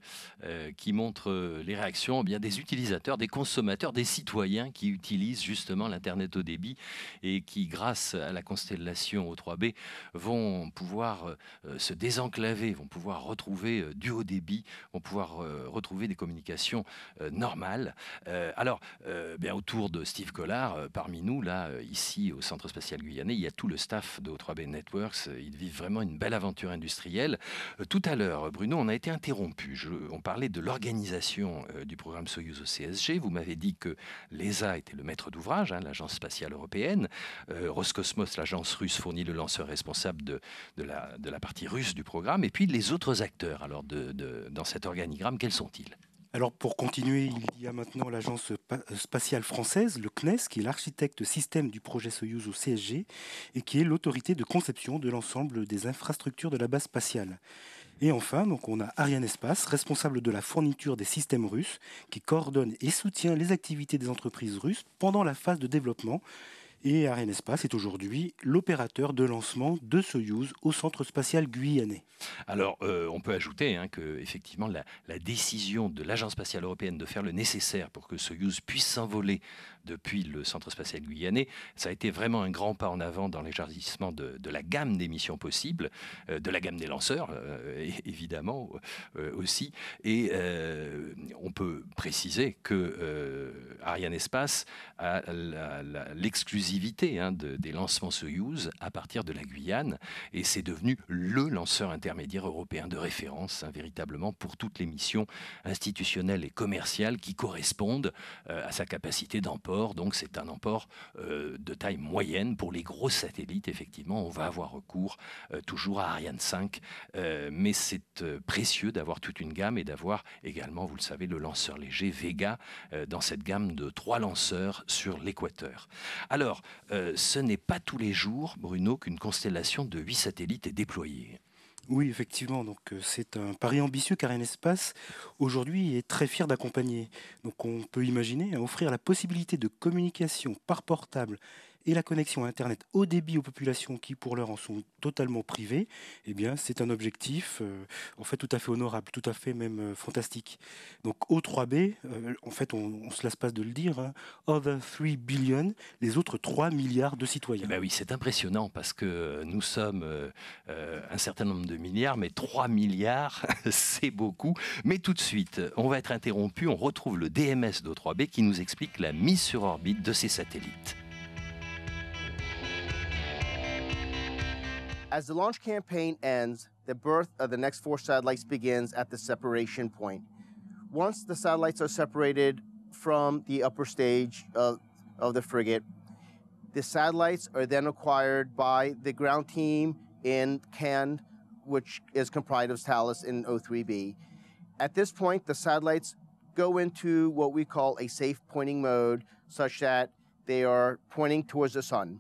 [SPEAKER 3] qui montre les réactions des utilisateurs, des consommateurs, des citoyens qui utilisent justement l'Internet haut débit et qui, grâce à la constellation O3B, vont pouvoir se désenclaver, vont pouvoir retrouver du haut débit, vont pouvoir retrouver des communications normales. Alors, autour de Steve Collard, parmi nous, là, ici au Centre spatial guyanais, il y a tout le staff de O3B Networks. Ils vivent vraiment une belle aventure industrielle. Tout à l'heure, Bruno, on a été interrompu. On parlait de l'organisation du programme Soyouz au CSG. Vous m'avez dit que l'ESA était le maître d'ouvrage, l'agence spatiale européenne. Roscosmos, l'agence russe, fournit le lanceur responsable de la partie russe du programme. Et puis les autres acteurs, alors dans cet organigramme, quels sont-ils ?
[SPEAKER 17] Alors pour continuer, il y a maintenant l'agence spatiale française, le CNES, qui est l'architecte système du projet Soyouz au CSG et qui est l'autorité de conception de l'ensemble des infrastructures de la base spatiale. Et enfin, donc on a Arianespace, responsable de la fourniture des systèmes russes, qui coordonne et soutient les activités des entreprises russes pendant la phase de développement Et Arianespace est aujourd'hui l'opérateur de lancement de Soyouz au centre spatial guyanais.
[SPEAKER 3] Alors, on peut ajouter que effectivement la décision de l'Agence spatiale européenne de faire le nécessaire pour que Soyouz puisse s'envoler depuis le centre spatial guyanais, ça a été vraiment un grand pas en avant dans l'élargissement de la gamme des missions possibles, de la gamme des lanceurs, évidemment aussi. Et on peut préciser que Arianespace a l'exclusivité des lancements Soyouz à partir de la Guyane, et c'est devenu le lanceur intermédiaire européen de référence, véritablement, pour toutes les missions institutionnelles et commerciales qui correspondent à sa capacité d'emport. Donc c'est un emport de taille moyenne. Pour les gros satellites, effectivement, on va avoir recours toujours à Ariane 5, mais c'est précieux d'avoir toute une gamme et d'avoir également, vous le savez, le lanceur léger Vega dans cette gamme de 3 lanceurs sur l'équateur. Alors, ce n'est pas tous les jours, Bruno, qu'une constellation de 8 satellites est déployée.
[SPEAKER 17] Oui, effectivement. Donc, c'est un pari ambitieux qu'Arianespace, aujourd'hui, est très fier d'accompagner. Donc, on peut imaginer offrir la possibilité de communication par portable et la connexion à Internet haut débit aux populations qui, pour l'heure, en sont totalement privées. Eh bien, c'est un objectif, en fait, tout à fait honorable, tout à fait même fantastique. Donc, O3B, en fait, on se lasse pas de le dire, Other 3 billion, les autres 3 milliards de citoyens.
[SPEAKER 3] Ben oui, c'est impressionnant parce que nous sommes un certain nombre de milliards, mais 3 milliards, c'est beaucoup. Mais tout de suite, on va être interrompu. On retrouve le DMS d'O3B qui nous explique la mise sur orbite de ces satellites.
[SPEAKER 16] As the launch campaign ends, the birth of the next 4 satellites begins at the separation point. Once the satellites are separated from the upper stage of the frigate, the satellites are then acquired by the ground team in Cannes, which is comprised of Thales and O3B. At this point, the satellites go into what we call a safe pointing mode, such that they are pointing towards the sun.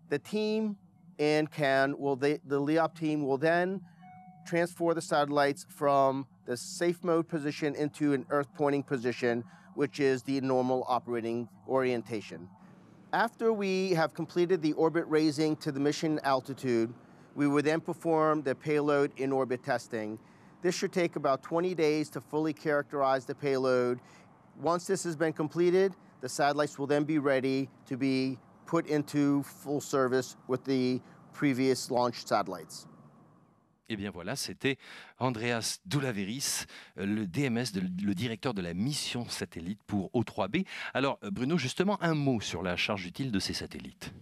[SPEAKER 16] The team in Cannes, the LEOP team will then transfer the satellites from the safe mode position into an Earth pointing position, which is the normal operating orientation. After we have completed the orbit raising to the mission altitude, we will then perform the payload in orbit testing. This should take about 20 days to fully characterize the payload. Once this has been completed, the satellites will then be ready to be put into full service with the previous launch satellites.
[SPEAKER 3] Eh bien voilà, c'était Andreas Doulaveris, le DMS, le directeur de la mission satellite pour O3B. Alors Bruno, justement, un mot sur la charge utile de ces satellites.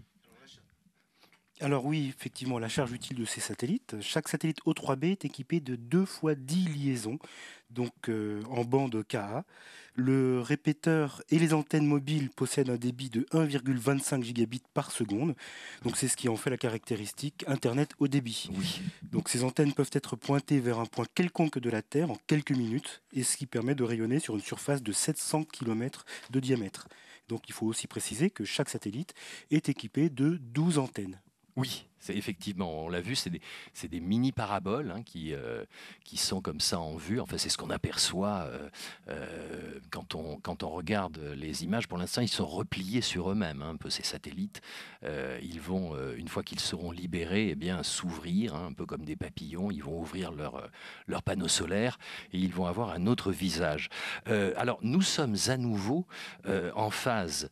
[SPEAKER 17] Alors oui, effectivement, la charge utile de ces satellites. Chaque satellite O3B est équipé de 2 x 10 liaisons, donc en bande Ka. Le répéteur et les antennes mobiles possèdent un débit de 1,25 gigabits par seconde. Donc c'est ce qui en fait la caractéristique Internet haut débit.
[SPEAKER 3] Oui.
[SPEAKER 17] Donc ces antennes peuvent être pointées vers un point quelconque de la Terre en quelques minutes, et ce qui permet de rayonner sur une surface de 700 km de diamètre. Donc il faut aussi préciser que chaque satellite est équipé de 12 antennes.
[SPEAKER 3] Oui, c'est effectivement, on l'a vu, c'est des mini paraboles qui sont comme ça en vue. Enfin, c'est ce qu'on aperçoit quand on regarde les images. Pour l'instant, ils sont repliés sur eux-mêmes, un peu ces satellites. Ils vont, une fois qu'ils seront libérés, eh bien, s'ouvrir, un peu comme des papillons. Ils vont ouvrir leur panneau solaire et ils vont avoir un autre visage. Alors, nous sommes à nouveau en phase,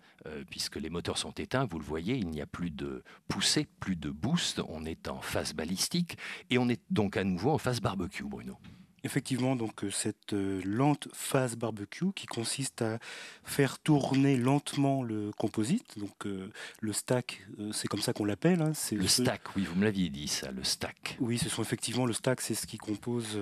[SPEAKER 3] puisque les moteurs sont éteints, vous le voyez, il n'y a plus de poussée, plus de boost. On est en phase balistique et on est donc à nouveau en phase barbecue, Bruno.
[SPEAKER 17] Effectivement, donc cette lente phase barbecue qui consiste à faire tourner lentement le composite, donc le stack, c'est comme ça qu'on l'appelle.
[SPEAKER 3] Le stack, oui, vous me l'aviez dit ça, le stack.
[SPEAKER 17] Oui, ce sont effectivement le stack, c'est ce qui compose,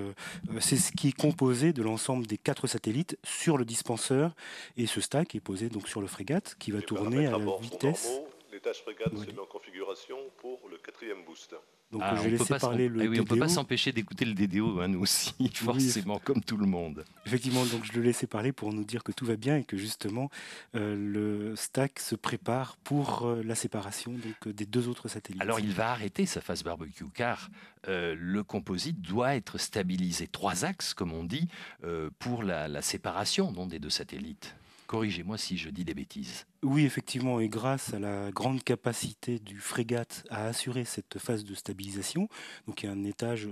[SPEAKER 17] c'est ce qui est composé de l'ensemble des 4 satellites sur le dispenseur, et ce stack est posé donc sur le frégate qui va tourner à la vitesse.
[SPEAKER 4] L'étage frégate se met en configuration pour le 4e boost.
[SPEAKER 17] Donc je vais laisser parler le DDO.
[SPEAKER 3] On ne peut pas s'empêcher d'écouter le DDO, nous aussi, forcément, comme tout le monde.
[SPEAKER 17] Effectivement, donc je le laissais parler pour nous dire que tout va bien et que justement le stack se prépare pour la séparation donc, des 2 autres satellites.
[SPEAKER 3] Alors il va arrêter sa phase barbecue car le composite doit être stabilisé 3 axes, comme on dit, pour la séparation des 2 satellites. Corrigez-moi si je dis des bêtises.
[SPEAKER 17] Oui, effectivement, et grâce à la grande capacité du frégate à assurer cette phase de stabilisation, donc il y a un étage,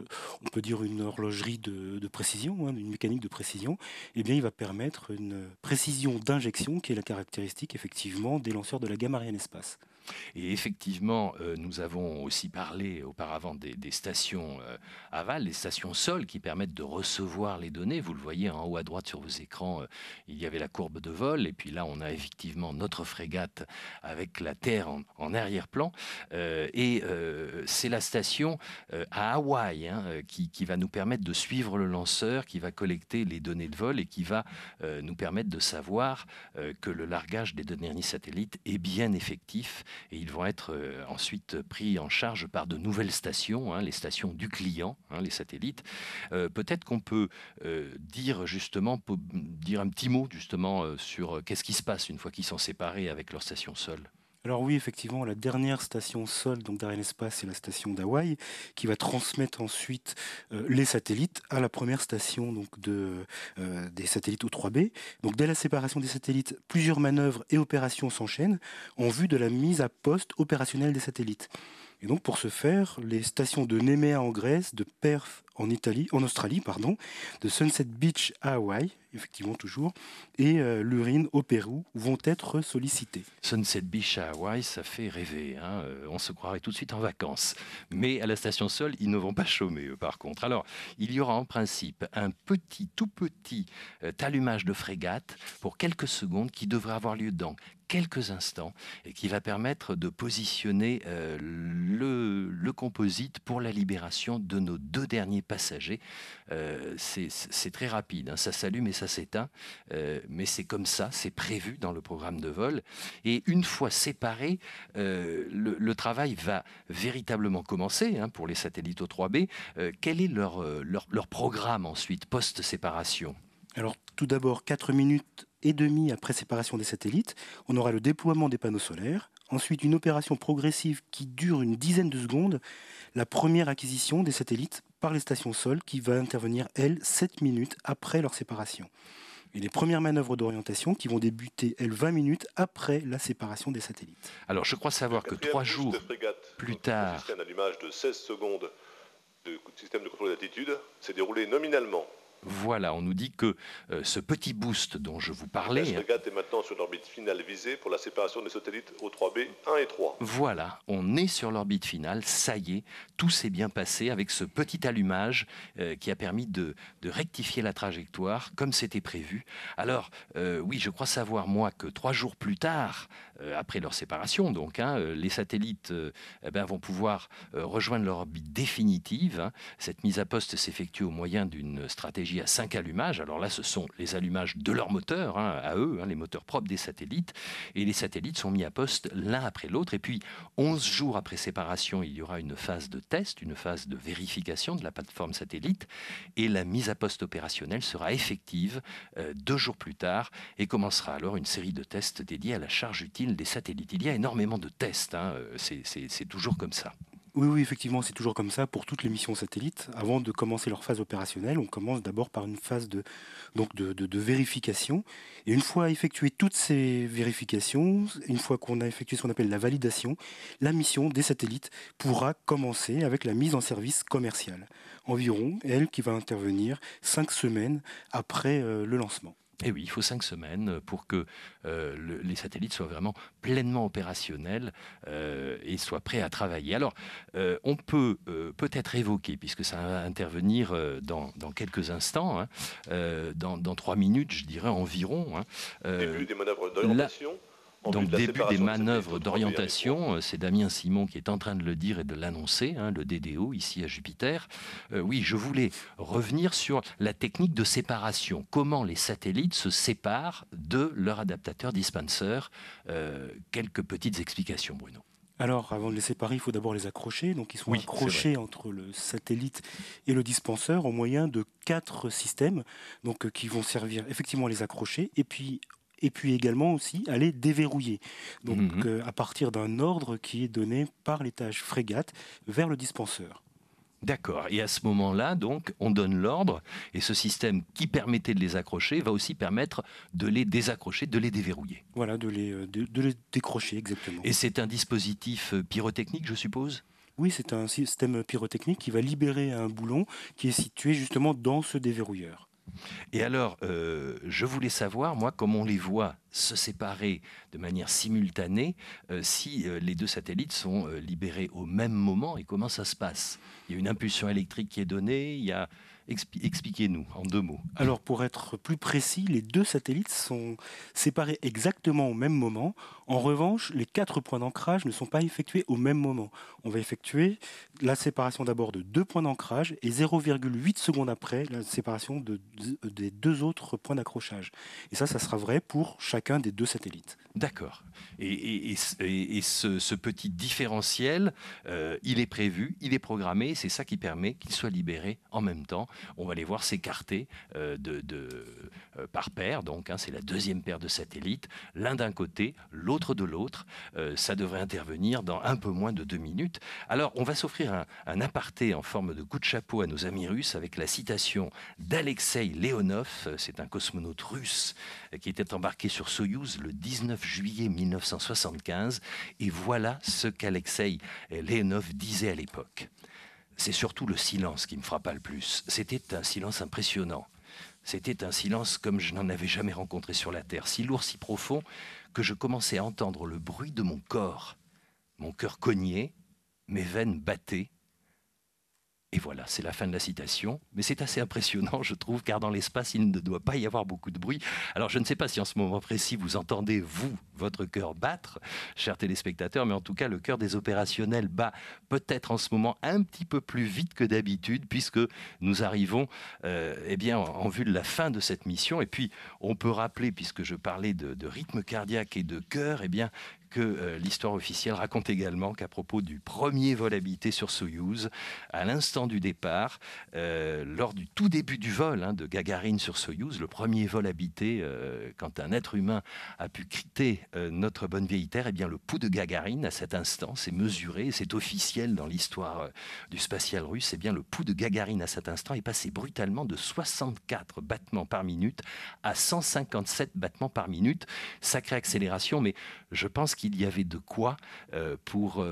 [SPEAKER 17] on peut dire une horlogerie de précision, une mécanique de précision, eh bien il va permettre une précision d'injection qui est la caractéristique effectivement des lanceurs de la gamme Arianespace.
[SPEAKER 3] Et effectivement, nous avons aussi parlé auparavant des stations aval, les stations sol qui permettent de recevoir les données. Vous le voyez en haut à droite sur vos écrans, il y avait la courbe de vol. Et puis là, on a effectivement notre frégate avec la Terre en arrière-plan. C'est la station à Hawaï qui va nous permettre de suivre le lanceur, qui va collecter les données de vol et qui va nous permettre de savoir que le largage des données satellites est bien effectif. Et ils vont être ensuite pris en charge par de nouvelles stations, les stations du client, les satellites. Peut-être qu'on peut dire un petit mot justement sur qu'est-ce qui se passe une fois qu'ils sont séparés avec leur station sol.
[SPEAKER 17] Alors oui, effectivement, la dernière station sol d'Arianespace, c'est la station d'Hawaï, qui va transmettre ensuite les satellites à la première station des satellites O3B. Donc dès la séparation des satellites, plusieurs manœuvres et opérations s'enchaînent en vue de la mise à poste opérationnelle des satellites. Et donc pour ce faire, les stations de Nemea en Grèce, de Perth en Australie, de Sunset Beach à Hawaï, effectivement toujours, et Lurine au Pérou vont être sollicitées.
[SPEAKER 3] Sunset Beach à Hawaï, ça fait rêver. On se croirait tout de suite en vacances. Mais à la station sol, ils ne vont pas chômer, eux, par contre. Alors, il y aura en principe un tout petit allumage de frégate pour quelques secondes qui devrait avoir lieu dans quelques instants et qui va permettre de positionner le composite pour la libération de nos 2 derniers passagers. C'est très rapide, ça s'allume et ça s'éteint, mais c'est comme ça, c'est prévu dans le programme de vol. Et une fois séparés, le travail va véritablement commencer pour les satellites O3B. Quel est leur programme ensuite, post-séparation ?
[SPEAKER 17] Alors tout d'abord, 4 minutes et demie après séparation des satellites, on aura le déploiement des panneaux solaires, ensuite une opération progressive qui dure une dizaine de secondes, la première acquisition des satellites par les stations sol qui va intervenir, elles, 7 minutes après leur séparation. Et les premières manœuvres d'orientation qui vont débuter, elles, 20 minutes après la séparation des satellites.
[SPEAKER 3] Alors je crois savoir que 3 jours plus tard...
[SPEAKER 4] Un allumage de 16 secondes de système de contrôle d'attitude s'est déroulé nominalement.
[SPEAKER 3] Voilà, on nous dit que ce petit boost dont je vous parlais...
[SPEAKER 4] La frégate est maintenant sur l'orbite finale visée pour la séparation des satellites O3B 1 et 3.
[SPEAKER 3] Voilà, on est sur l'orbite finale, ça y est, tout s'est bien passé avec ce petit allumage qui a permis de rectifier la trajectoire comme c'était prévu. Alors, oui, je crois savoir, moi, que 3 jours plus tard, après leur séparation, donc, les satellites vont pouvoir rejoindre leur orbite définitive. Cette mise à poste s'effectue au moyen d'une stratégie à 5 allumages. Alors là, ce sont les allumages de leurs moteurs, à eux, les moteurs propres des satellites. Et les satellites sont mis à poste l'un après l'autre. Et puis, 11 jours après séparation, il y aura une phase de test, une phase de vérification de la plateforme satellite. Et la mise à poste opérationnelle sera effective 2 jours plus tard et commencera alors une série de tests dédiés à la charge utile des satellites. Il y a énormément de tests, c'est toujours comme ça.
[SPEAKER 17] Oui, effectivement, c'est toujours comme ça pour toutes les missions satellites. Avant de commencer leur phase opérationnelle, on commence d'abord par une phase de vérification. Et une fois effectuées toutes ces vérifications, une fois qu'on a effectué ce qu'on appelle la validation, la mission des satellites pourra commencer avec la mise en service commercial. Environ, elle, qui va intervenir 5 semaines après le lancement.
[SPEAKER 3] Et oui, il faut 5 semaines pour que les satellites soient vraiment pleinement opérationnels et soient prêts à travailler. Alors, on peut peut-être évoquer, puisque ça va intervenir dans quelques instants, dans 3 minutes, je dirais environ.
[SPEAKER 4] Début des manœuvres d'orientation.
[SPEAKER 3] Donc début des manœuvres d'orientation, c'est Damien Simon qui est en train de le dire et de l'annoncer, le DDO ici à Jupiter. Oui, je voulais revenir sur la technique de séparation. Comment les satellites se séparent de leur adaptateur dispenser. Quelques petites explications, Bruno.
[SPEAKER 17] Alors, avant de les séparer, il faut d'abord les accrocher. Donc, ils sont accrochés entre le satellite et le dispenseur au moyen de 4 systèmes qui vont servir effectivement à les accrocher. Et puis également aussi à les déverrouiller. Donc à partir d'un ordre qui est donné par l'étage frégate vers le dispenseur.
[SPEAKER 3] D'accord. Et à ce moment-là, donc, on donne l'ordre, et ce système qui permettait de les accrocher va aussi permettre de les désaccrocher, de les déverrouiller.
[SPEAKER 17] Voilà, de les décrocher, exactement.
[SPEAKER 3] Et c'est un dispositif pyrotechnique, je suppose ?
[SPEAKER 17] Oui, c'est un système pyrotechnique qui va libérer un boulon qui est situé justement dans ce déverrouilleur.
[SPEAKER 3] Et alors, je voulais savoir, moi, comment on les voit se séparer de manière simultanée si les deux satellites sont libérés au même moment et comment ça se passe. Il y a une impulsion électrique qui est donnée, il y a... Expliquez-nous en 2 mots.
[SPEAKER 17] Alors, pour être plus précis, les 2 satellites sont séparés exactement au même moment. En revanche, les 4 points d'ancrage ne sont pas effectués au même moment. On va effectuer la séparation d'abord de 2 points d'ancrage et 0,8 secondes après la séparation des 2 autres points d'accrochage. Et ça sera vrai pour chacun des 2 satellites.
[SPEAKER 3] D'accord. Et ce petit différentiel, il est prévu, il est programmé, c'est ça qui permet qu'il soit libéré en même temps. On va les voir s'écarter par paire, donc c'est la 2e paire de satellites, l'un d'un côté, l'autre de l'autre. Ça devrait intervenir dans un peu moins de 2 minutes. Alors, on va s'offrir un aparté en forme de coup de chapeau à nos amis russes avec la citation d'Alexeï Leonov, c'est un cosmonaute russe qui était embarqué sur Soyouz le 19 juillet 1975, et voilà ce qu'Alexeï Leonov disait à l'époque. C'est surtout le silence qui me frappa le plus. C'était un silence impressionnant. C'était un silence comme je n'en avais jamais rencontré sur la Terre, si lourd, si profond, que je commençais à entendre le bruit de mon corps. Mon cœur cognait, mes veines battaient. Et voilà, c'est la fin de la citation. Mais c'est assez impressionnant, je trouve, car dans l'espace, il ne doit pas y avoir beaucoup de bruit. Alors, je ne sais pas si en ce moment précis, vous entendez, vous, votre cœur battre, chers téléspectateurs, mais en tout cas, le cœur des opérationnels bat peut-être en ce moment un petit peu plus vite que d'habitude, puisque nous arrivons en vue de la fin de cette mission. Et puis, on peut rappeler, puisque je parlais de rythme cardiaque et de cœur, que l'histoire officielle raconte également qu'à propos du premier vol habité sur Soyouz, à l'instant du départ, lors du tout début du vol de Gagarine sur Soyouz, le premier vol habité, quand un être humain a pu quitter notre bonne vieille Terre, le pouls de Gagarine, à cet instant, c'est mesuré, c'est officiel dans l'histoire du spatial russe, le pouls de Gagarine à cet instant est passé brutalement de 64 battements par minute à 157 battements par minute. Sacrée accélération, mais je pense qu'il y avait de quoi pour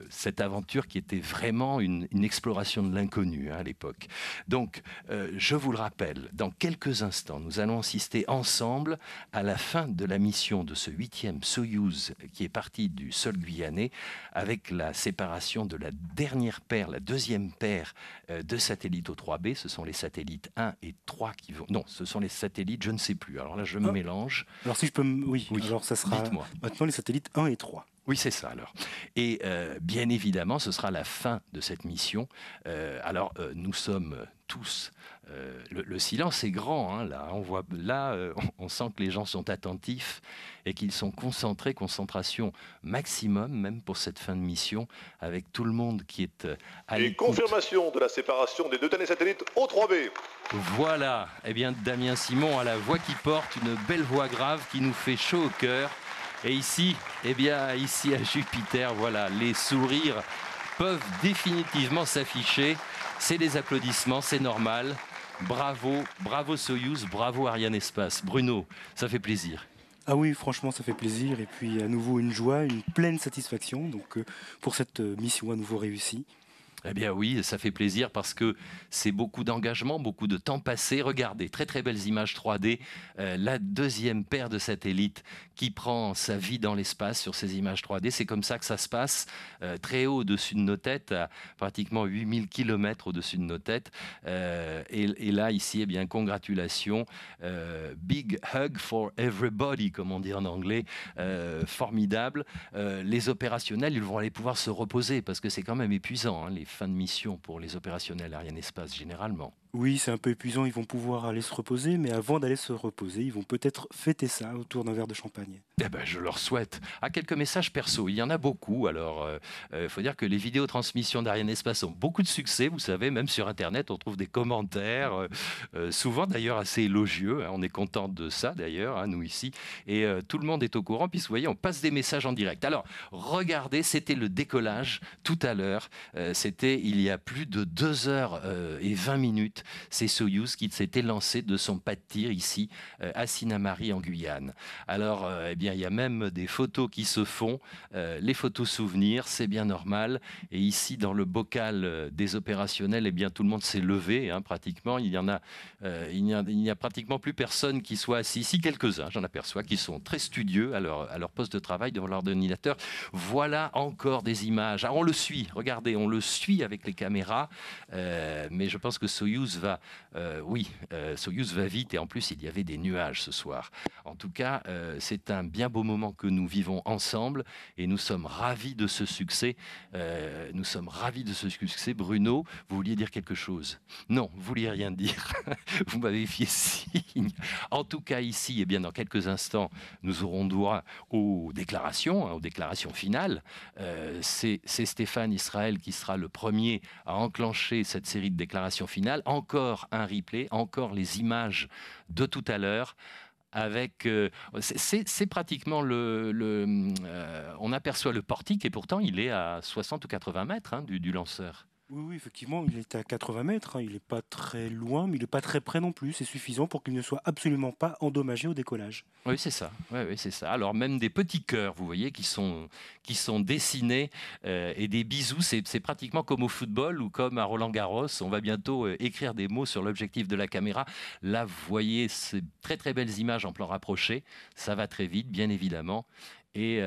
[SPEAKER 3] cette aventure qui était vraiment une exploration de l'inconnu à l'époque. Donc, je vous le rappelle, dans quelques instants, nous allons assister ensemble à la fin de la mission de ce 8e Soyouz qui est parti du sol guyanais avec la séparation de la dernière paire, la 2e paire de satellites O3B. Ce sont les satellites 1 et 3 qui vont... Non, ce sont les satellites, je ne sais plus. Alors là, je me mélange.
[SPEAKER 17] Alors si je peux... Oui. Alors ça sera maintenant les satellites 1 et 3.
[SPEAKER 3] Oui, c'est ça alors. Et bien évidemment, ce sera la fin de cette mission. Nous sommes tous... le silence est grand, là. On sent que les gens sont attentifs et qu'ils sont concentrés, concentration maximum, même pour cette fin de mission, avec tout le monde qui est à l'écoute.
[SPEAKER 4] Et confirmation de la séparation des 2 derniers satellites O3B.
[SPEAKER 3] Voilà. Damien Simon a la voix qui porte, une belle voix grave qui nous fait chaud au cœur. Et ici, ici à Jupiter, voilà, les sourires peuvent définitivement s'afficher. C'est des applaudissements, c'est normal. Bravo, bravo Soyouz, bravo Arianespace. Bruno, ça fait plaisir.
[SPEAKER 17] Ah oui, franchement, ça fait plaisir. Et puis, à nouveau, une joie, une pleine satisfaction pour cette mission à nouveau réussie.
[SPEAKER 3] Eh bien oui, ça fait plaisir parce que c'est beaucoup d'engagement, beaucoup de temps passé. Regardez, très très belles images 3D. La 2e paire de satellites qui prend sa vie dans l'espace sur ces images 3D. C'est comme ça que ça se passe, très haut au-dessus de nos têtes, à pratiquement 8000 km au-dessus de nos têtes. Et là, ici, congratulations. Big hug for everybody, comme on dit en anglais. Formidable. Les opérationnels, ils vont aller pouvoir se reposer parce que c'est quand même épuisant, les fins de mission pour les opérationnels Arianespace généralement.
[SPEAKER 17] Oui, c'est un peu épuisant, ils vont pouvoir aller se reposer, mais avant d'aller se reposer, ils vont peut-être fêter ça autour d'un verre de champagne.
[SPEAKER 3] Eh ben, je leur souhaite. Quelques messages perso, il y en a beaucoup. Alors, faut dire que les vidéotransmissions d'Arianespace ont beaucoup de succès. Vous savez, même sur Internet, on trouve des commentaires, souvent d'ailleurs assez élogieux. On est content de ça d'ailleurs, nous ici. Et tout le monde est au courant. Puis vous voyez, on passe des messages en direct. Alors, regardez, c'était le décollage tout à l'heure. C'était il y a plus de 2h20. C'est Soyouz qui s'était lancé de son pas de tir ici à Sinnamary en Guyane. Alors, eh bien, il y a même des photos qui se font, les photos souvenirs, c'est bien normal. Et ici, dans le bocal des opérationnels, eh bien, tout le monde s'est levé, pratiquement. Il n'y a pratiquement plus personne qui soit assis. Ici, quelques-uns, j'en aperçois, qui sont très studieux à leur poste de travail devant leur ordinateur. Voilà encore des images. On le suit, regardez, on le suit avec les caméras, mais je pense que Soyouz Soyouz va vite et en plus il y avait des nuages ce soir. En tout cas, c'est un bien beau moment que nous vivons ensemble et nous sommes ravis de ce succès. Bruno, vous vouliez dire quelque chose? Non, vous vouliez rien dire. Vous m'avez fait signe. En tout cas, ici, eh bien, dans quelques instants, nous aurons droit aux déclarations finales. C'est Stéphane Israël qui sera le premier à enclencher cette série de déclarations finales. Encore un replay, encore les images de tout à l'heure. Avec, c'est pratiquement on aperçoit le portique et pourtant il est à 60 ou 80 mètres du lanceur.
[SPEAKER 17] Oui, effectivement, il est à 80 mètres, il n'est pas très loin, mais il n'est pas très près non plus. C'est suffisant pour qu'il ne soit absolument pas endommagé au décollage.
[SPEAKER 3] Oui, c'est ça. Oui, c'est ça. Alors même des petits cœurs, vous voyez, qui sont dessinés et des bisous. C'est pratiquement comme au football ou comme à Roland-Garros. On va bientôt écrire des mots sur l'objectif de la caméra. Là, vous voyez ces très très belles images en plan rapproché. Ça va très vite, bien évidemment. Et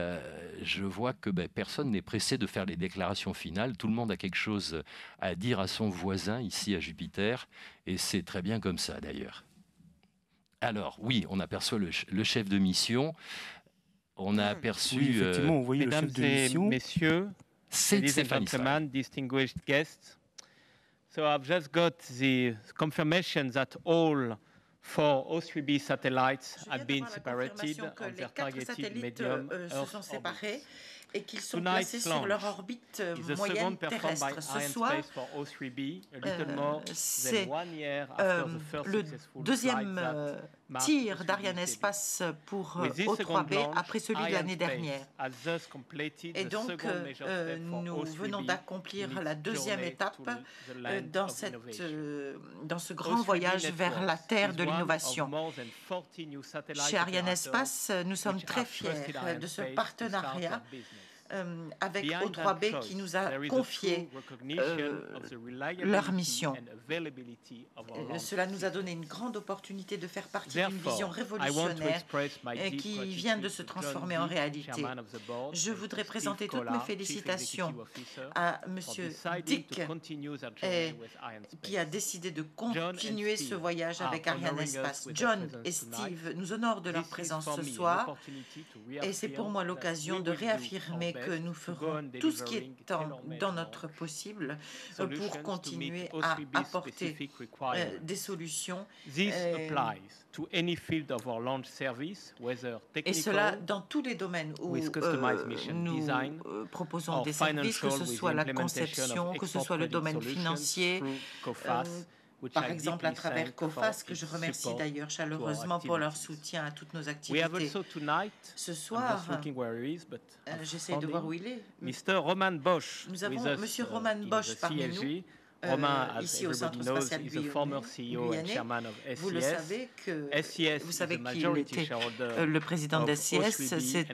[SPEAKER 3] je vois que personne n'est pressé de faire les déclarations finales. Tout le monde a quelque chose à dire à son voisin ici à Jupiter. Et c'est très bien comme ça d'ailleurs. Alors oui, on aperçoit le chef de mission. On a aperçu...
[SPEAKER 17] Oui, effectivement, on voyait le chef de mission.
[SPEAKER 18] Messieurs,
[SPEAKER 3] c'est Stéphane Israël.
[SPEAKER 18] Distinguished guests. So I've just got the confirmation that all 4 O3B satellites have been separated on their targeted medium Earth orbit.
[SPEAKER 1] Et qu'ils sont placés sur leur orbite moyenne terrestre. Ce soir, c'est le deuxième tir d'Arianespace pour O3B après celui de l'année dernière. Et donc, nous venons d'accomplir la deuxième étape dans ce grand voyage vers la Terre de l'innovation. Chez Arianespace, nous sommes très fiers de ce partenariat avec O3B qui nous a confié leur mission. Cela nous a donné une grande opportunité de faire partie d'une vision révolutionnaire qui vient de se transformer en réalité. Je voudrais présenter toutes mes félicitations à M. Dick qui a décidé de continuer ce voyage avec Arianespace. John et Steve nous honorent de leur présence ce soir et c'est pour moi l'occasion de réaffirmer que nous ferons tout ce qui est dans notre possible pour continuer à apporter des solutions. Et cela dans tous les domaines où nous proposons des services, que ce soit la conception, que ce soit le domaine financier, par exemple à travers COFAS, que je remercie d'ailleurs chaleureusement pour leur soutien à toutes nos activités. Ce soir, j'essaie de voir où il est. Nous avons M. Roman Bosch parmi nous. Ici au Centre spatial guyanais. Vous le savez vous savez qu'il était le président de SCS. C'est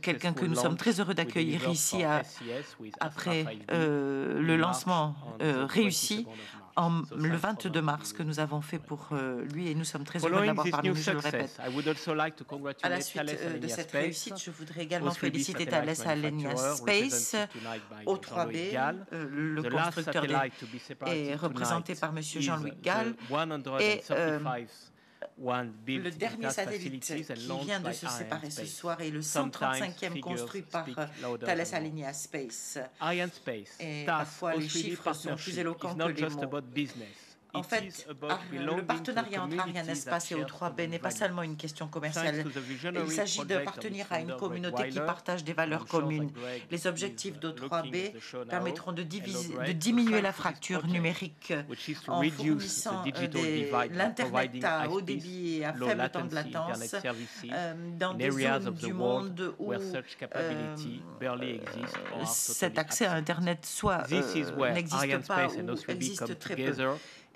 [SPEAKER 1] quelqu'un que nous sommes très heureux d'accueillir ici après le lancement réussi le 22 mars que nous avons fait pour lui et nous sommes très heureux de l'avoir parmi nous, je le répète. À la suite de cette réussite, je voudrais également féliciter Thales Alenia Space, O3B, le constructeur est représenté par M. Jean-Louis Gall et Le dernier satellite qui vient de se séparer ce soir est le 135e construit par Thales Alenia Space. Et parfois, les chiffres sont plus éloquents que les mots. En fait, le partenariat entre Arianespace et O3B n'est pas seulement une question commerciale. Il s'agit d'appartenir à une communauté qui partage des valeurs communes. Les objectifs d'O3B permettront de diminuer la fracture numérique en fournissant l'Internet à haut débit et à faible temps de latence dans des zones du monde où cet accès à Internet soit n'existe pas ou existe très peu.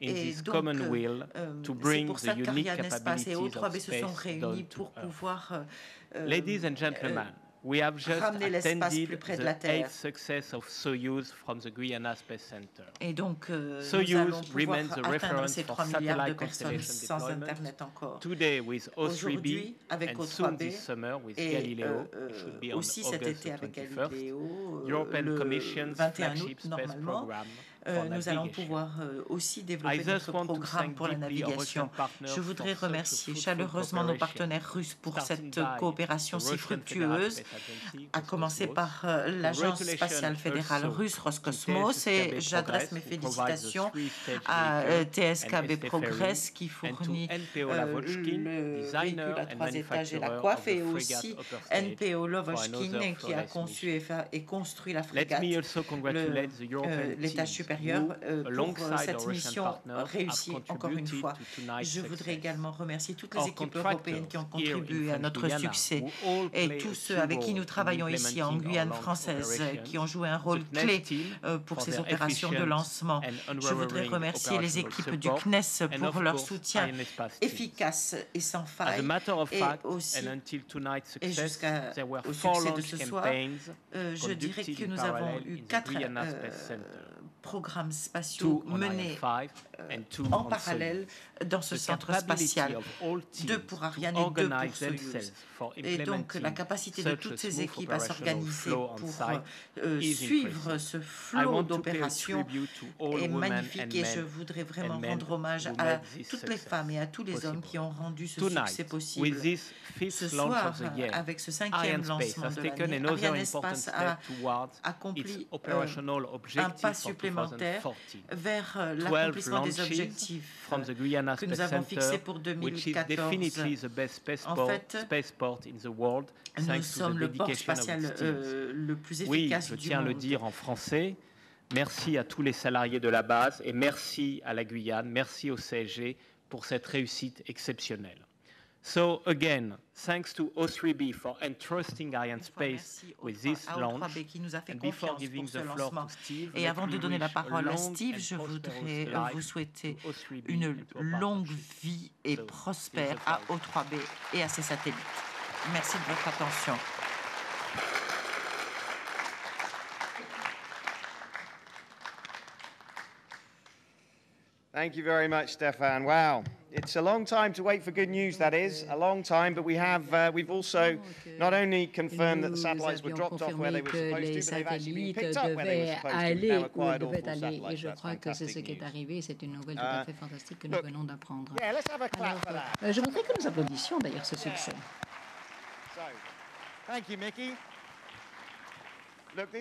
[SPEAKER 1] Et donc, c'est pour ça qu'Arianespace et O3B se sont réunis pour pouvoir
[SPEAKER 18] Ladies and gentlemen, we have just attended the 8th success of Soyuz from the Guyana Space Center.
[SPEAKER 1] Et donc,
[SPEAKER 18] Soyuz remains the reference for satellite constellations deployment. Today with O3B and soon this summer with Galileo, it should be on August 21st, European Commission's flagship space program.
[SPEAKER 1] Nous allons pouvoir aussi développer notre programme pour la navigation. Je voudrais remercier chaleureusement nos partenaires russes pour cette coopération si fructueuse, à commencer par l'Agence spatiale fédérale russe Roscosmos, et j'adresse mes félicitations à TSKB Progress qui fournit le véhicule à 3 étages et la coiffe, et aussi NPO Lavochkin qui a conçu et construit la frégate, l'étage supérieur pour cette mission réussie encore une fois. Je voudrais également remercier toutes les équipes européennes qui ont contribué à notre succès et tous ceux avec qui nous travaillons ici en Guyane française qui ont joué un rôle clé pour ces opérations de lancement. Je voudrais remercier les équipes du CNES pour leur soutien efficace et sans faille. Et aussi, et jusqu'au succès de ce soir, je dirais que nous avons eu 4 programmes spatiaux menés en parallèle dans ce centre spatial, 2 pour Ariane et 2 pour Soyuz. Et donc la capacité de toutes ces équipes à s'organiser pour suivre ce flot d'opérations est magnifique, et je voudrais vraiment rendre hommage à toutes les femmes et à tous les hommes qui ont rendu ce succès possible. Ce soir, avec ce 5e lancement de l'année, Arianespace a accompli un pas supplémentaire vers l'accomplissement des objectifs que nous avons fixés pour 2014. En fait, nous sommes le port spatial le plus efficace du monde.
[SPEAKER 18] Oui, je tiens à le dire en français. Merci à tous les salariés de la base et merci à la Guyane, merci au CSG pour cette réussite exceptionnelle. So again, thanks to O3B for entrusting Arianespace with this launch.
[SPEAKER 1] And before giving the floor to Steve, et avant de donner la parole à Steve, je voudrais vous souhaiter une longue vie et prospère à O3B et à ses satellites. Merci de votre attention.
[SPEAKER 7] Thank you very much, Stefan. Wow. It's a long time to wait for good news, that is, a long time, but we've also not only confirmed that the satellites were dropped off where they were supposed to, but they've actually been picked up where they were supposed to. We've now acquired all 4 satellites.
[SPEAKER 19] Et je crois que c'est ce qui est arrivé. C'est une nouvelle tout à fait fantastique que nous venons d'apprendre. Je voudrais que nous applaudissions d'ailleurs ce succès.
[SPEAKER 7] Thank you, Mickey.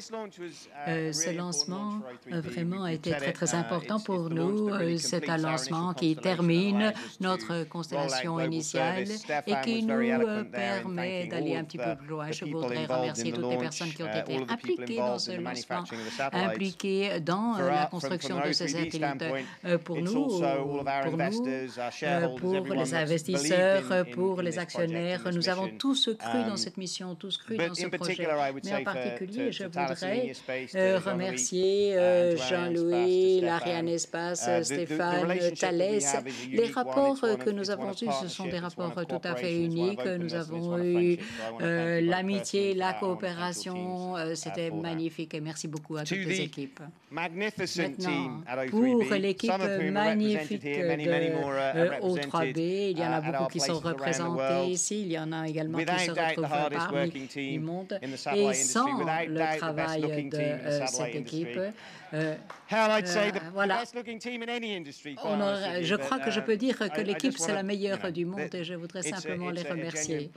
[SPEAKER 19] Ce lancement vraiment a été très très important pour nous. C'est un lancement qui termine notre constellation initiale et qui nous permet d'aller un petit peu plus loin. Je voudrais remercier toutes les personnes qui ont été impliquées dans ce lancement, impliquées dans la construction de ces satellites. Pour les investisseurs, pour les actionnaires, nous avons tous cru dans cette mission, tous cru dans ce projet. Mais en particulier, je voudrais remercier Jean-Louis, l'Arianespace, Stéphane, Thalès. Les rapports que nous avons eus, ce sont des rapports tout à fait uniques. Nous avons eu l'amitié, la coopération. C'était magnifique et merci beaucoup à toutes les équipes. Maintenant, pour l'équipe magnifique de O3B, il y en a beaucoup qui sont représentés ici. Il y en a également qui se retrouvent parmi le monde. Et sans le travail de cette équipe. Voilà. Je crois que je peux dire que l'équipe, c'est la meilleure du monde et je voudrais simplement les remercier.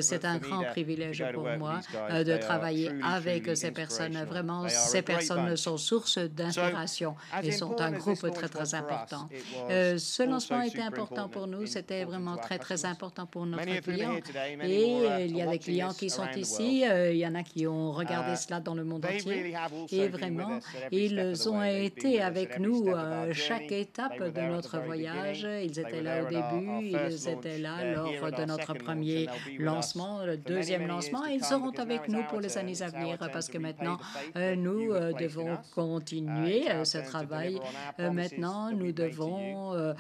[SPEAKER 19] C'est un grand privilège pour moi de travailler avec ces personnes. Vraiment, ces personnes sont source d'inspiration et sont un groupe très, très important. Ce lancement était important pour nous. C'était vraiment très, très important pour notre client. Et il y a des clients qui sont ici. Il y en a qui ont regardé cela dans le monde entier. Et vraiment, ils ont été avec nous chaque étape de notre voyage. Ils étaient là au début, ils étaient là lors de notre premier lancement, le deuxième lancement, et ils seront avec nous pour les années à venir parce que maintenant, nous devons continuer ce travail. Maintenant, nous devons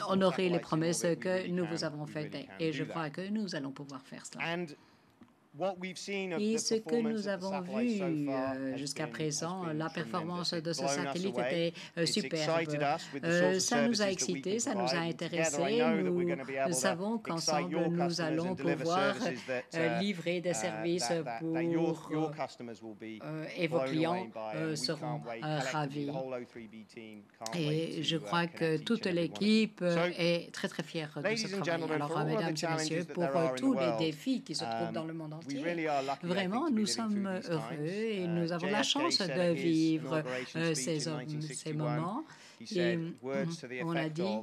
[SPEAKER 19] honorer les promesses que nous vous avons faites et je crois que nous allons pouvoir faire cela. Et ce que nous avons vu jusqu'à présent, la performance de ce satellite était superbe. Ça nous a excités, ça nous a intéressés. Nous savons qu'ensemble, nous allons pouvoir livrer des services pour et vos clients seront ravis. Et je crois que toute l'équipe est très, très fière de ce travail. Alors, mesdames et messieurs, pour tous les défis qui se trouvent dans le monde entier, vraiment, nous sommes heureux et nous avons la chance de vivre ces moments. Et on a dit,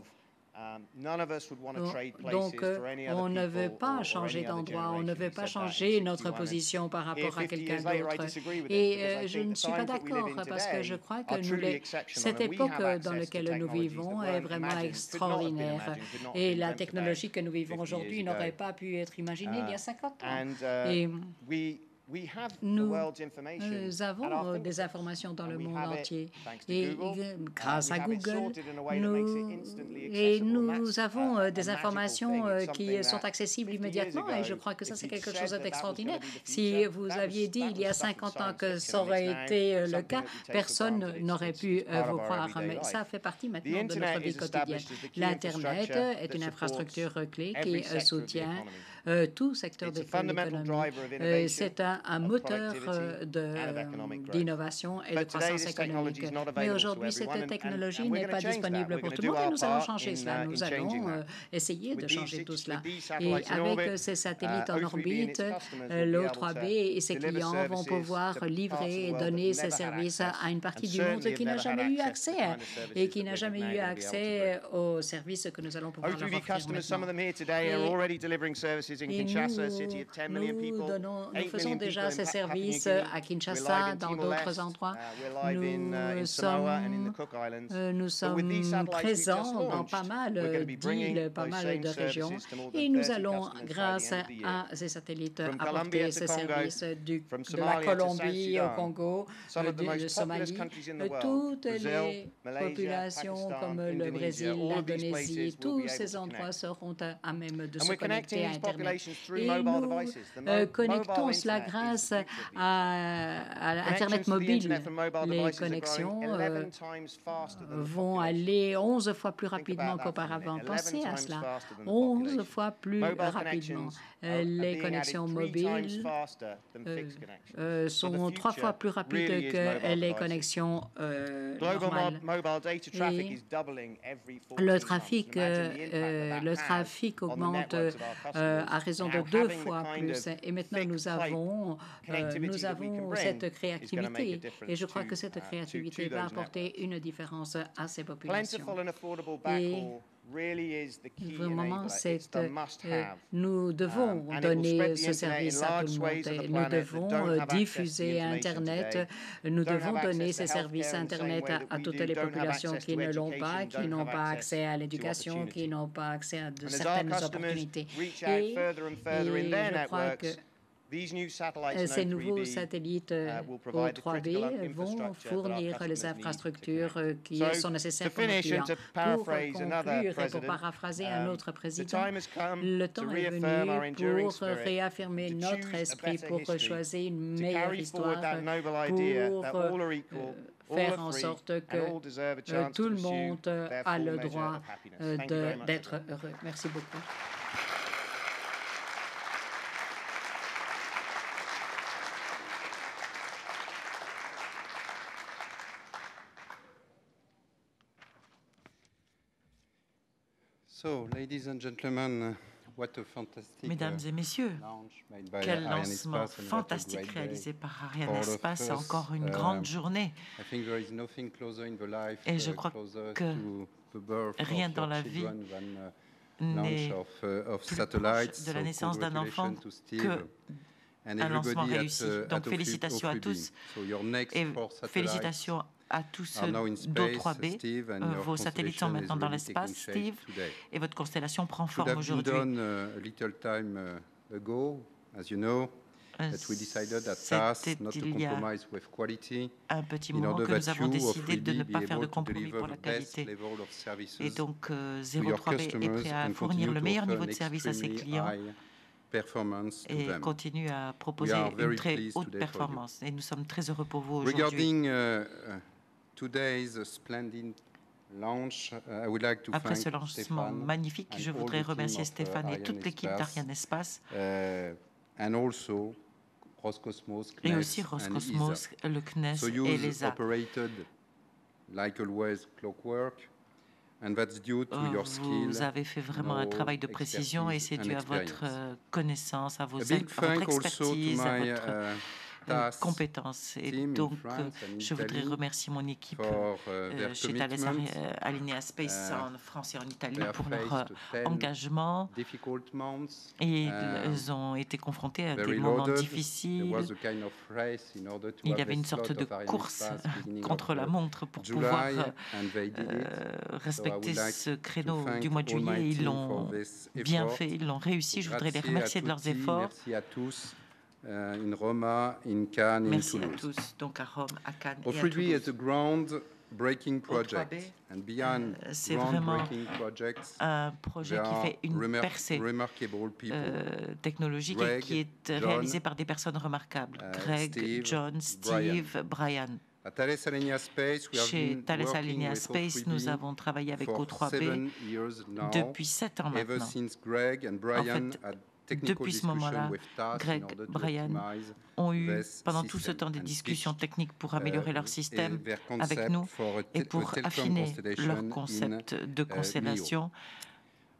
[SPEAKER 19] donc, on ne veut pas changer d'endroit, on ne veut pas changer notre position par rapport à quelqu'un d'autre. Et je ne suis pas d'accord parce que je crois que cette époque dans laquelle nous vivons est vraiment extraordinaire. Et la technologie que nous vivons aujourd'hui n'aurait pas pu être imaginée il y a 50 ans. Et nous avons des informations dans le monde entier et grâce à Google, nous avons des informations qui sont accessibles immédiatement et je crois que ça, c'est quelque chose d'extraordinaire. Si vous aviez dit il y a 50 ans que ça aurait été le cas, personne n'aurait pu vous croire, mais ça fait partie maintenant de notre vie quotidienne. L'Internet est une infrastructure clé qui soutient tout secteur de l'économie. C'est un moteur d'innovation et de croissance économique. Mais aujourd'hui, cette technologie n'est pas disponible pour tout le monde et nous allons changer cela. Nous allons essayer de changer tout cela. Et avec ces satellites en orbite, l'O3B et ses clients vont pouvoir livrer et donner ces services à une partie du monde qui n'a jamais eu accès et qui n'a jamais eu accès aux services que nous allons pouvoir leur offrir maintenant. Nous faisons déjà ces services à Kinshasa, dans d'autres endroits. Nous sommes présents dans pas mal d'îles, pas mal de régions, et nous allons, grâce à ces satellites, apporter ces services de la Colombie au Congo, de Somalie, toutes les populations comme le Brésil, l'Indonésie, tous ces endroits seront à même de se connecter à Internet. Et nous connectons cela grâce à Internet mobile. Les connexions vont aller 11 fois plus rapidement qu'auparavant. Pensez à cela, 11 fois plus rapidement. Les connexions mobiles sont 3 fois plus rapides que les connexions normales. Et le trafic augmente à raison de 2 fois plus. Et maintenant, nous avons cette créativité. Et je crois que cette créativité va apporter une différence à ces populations. Et vraiment, nous devons donner ce service à tout le monde. Nous devons diffuser Internet. Nous devons donner ces services Internet à toutes les populations qui ne l'ont pas, qui n'ont pas accès à l'éducation, qui n'ont pas accès à de certaines opportunités. Et je crois que ces nouveaux satellites O3B vont fournir les infrastructures qui sont nécessaires pour nos clients. Pour conclure et pour paraphraser un autre président, le temps est venu pour réaffirmer notre esprit, pour choisir une meilleure histoire, pour faire en sorte que tout le monde a le droit d'être heureux. Merci beaucoup.
[SPEAKER 1] Mesdames et messieurs, quel lancement fantastique réalisé par Arianespace, encore une grande journée. Et je crois que rien dans la vie n'est plus proche de la naissance d'un enfant qu'un lancement réussi. Donc félicitations à tous et félicitations à tous d'O3B. Vos satellites sont maintenant dans l'espace, Steve, et votre constellation prend forme aujourd'hui. C'était il y a un petit moment que nous avons décidé de ne pas faire de compromis pour la qualité. Et donc, 03B est prêt à fournir le meilleur niveau de service à ses clients et continue à proposer une très haute performance. Et nous sommes très heureux pour vous aujourd'hui. Après ce lancement magnifique, je voudrais remercier Stéphane et toute l'équipe d'Arianespace et aussi Roscosmos, le CNES et l'ESA. Vous avez fait vraiment un travail de précision et c'est dû à votre connaissance, à votre expertise, à votre compétences. Et donc, je voudrais remercier mon équipe chez Thales Alenia Space en France et en Italie pour leur engagement. Et ils ont été confrontés à des moments difficiles. Il y avait une sorte de course contre la montre pour pouvoir respecter ce créneau du mois de juillet. Ils l'ont bien fait, ils l'ont réussi. Je voudrais les remercier de leurs efforts.
[SPEAKER 15] In Roma, in Cannes,
[SPEAKER 1] merci in Toulouse. À tous, donc à Rome, à Cannes et à Toulouse.
[SPEAKER 15] Is a groundbreaking project, and beyond
[SPEAKER 1] c'est vraiment un projet qui fait une percée technologique et qui est réalisé par des personnes remarquables. Greg, John, Steve, Brian. Chez Thales Alenia Space, nous avons travaillé avec O3B depuis 7 ans maintenant. En fait, depuis ce moment-là, Greg, Brian ont eu pendant tout ce temps des discussions techniques pour améliorer leur système avec nous et pour affiner leur concept de constellation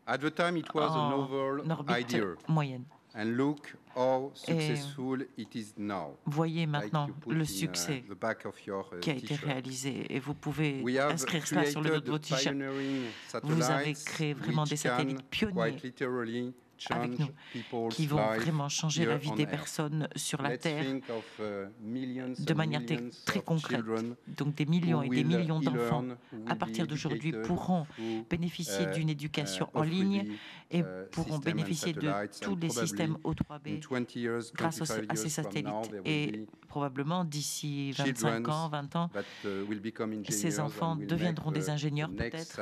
[SPEAKER 1] en orbite moyenne. Et voyez maintenant le succès qui a été réalisé et vous pouvez inscrire cela sur le dos de votre t-shirt. Vous avez créé vraiment des satellites pionniers avec nous, qui vont vraiment changer la vie des personnes sur la Terre de manière très concrète. Donc des millions et des millions d'enfants, à partir d'aujourd'hui, pourront bénéficier d'une éducation en ligne et pourront bénéficier de tous les systèmes O3B grâce à ces satellites. Et probablement, d'ici 25 ans, 20 ans, ces enfants deviendront des ingénieurs peut-être,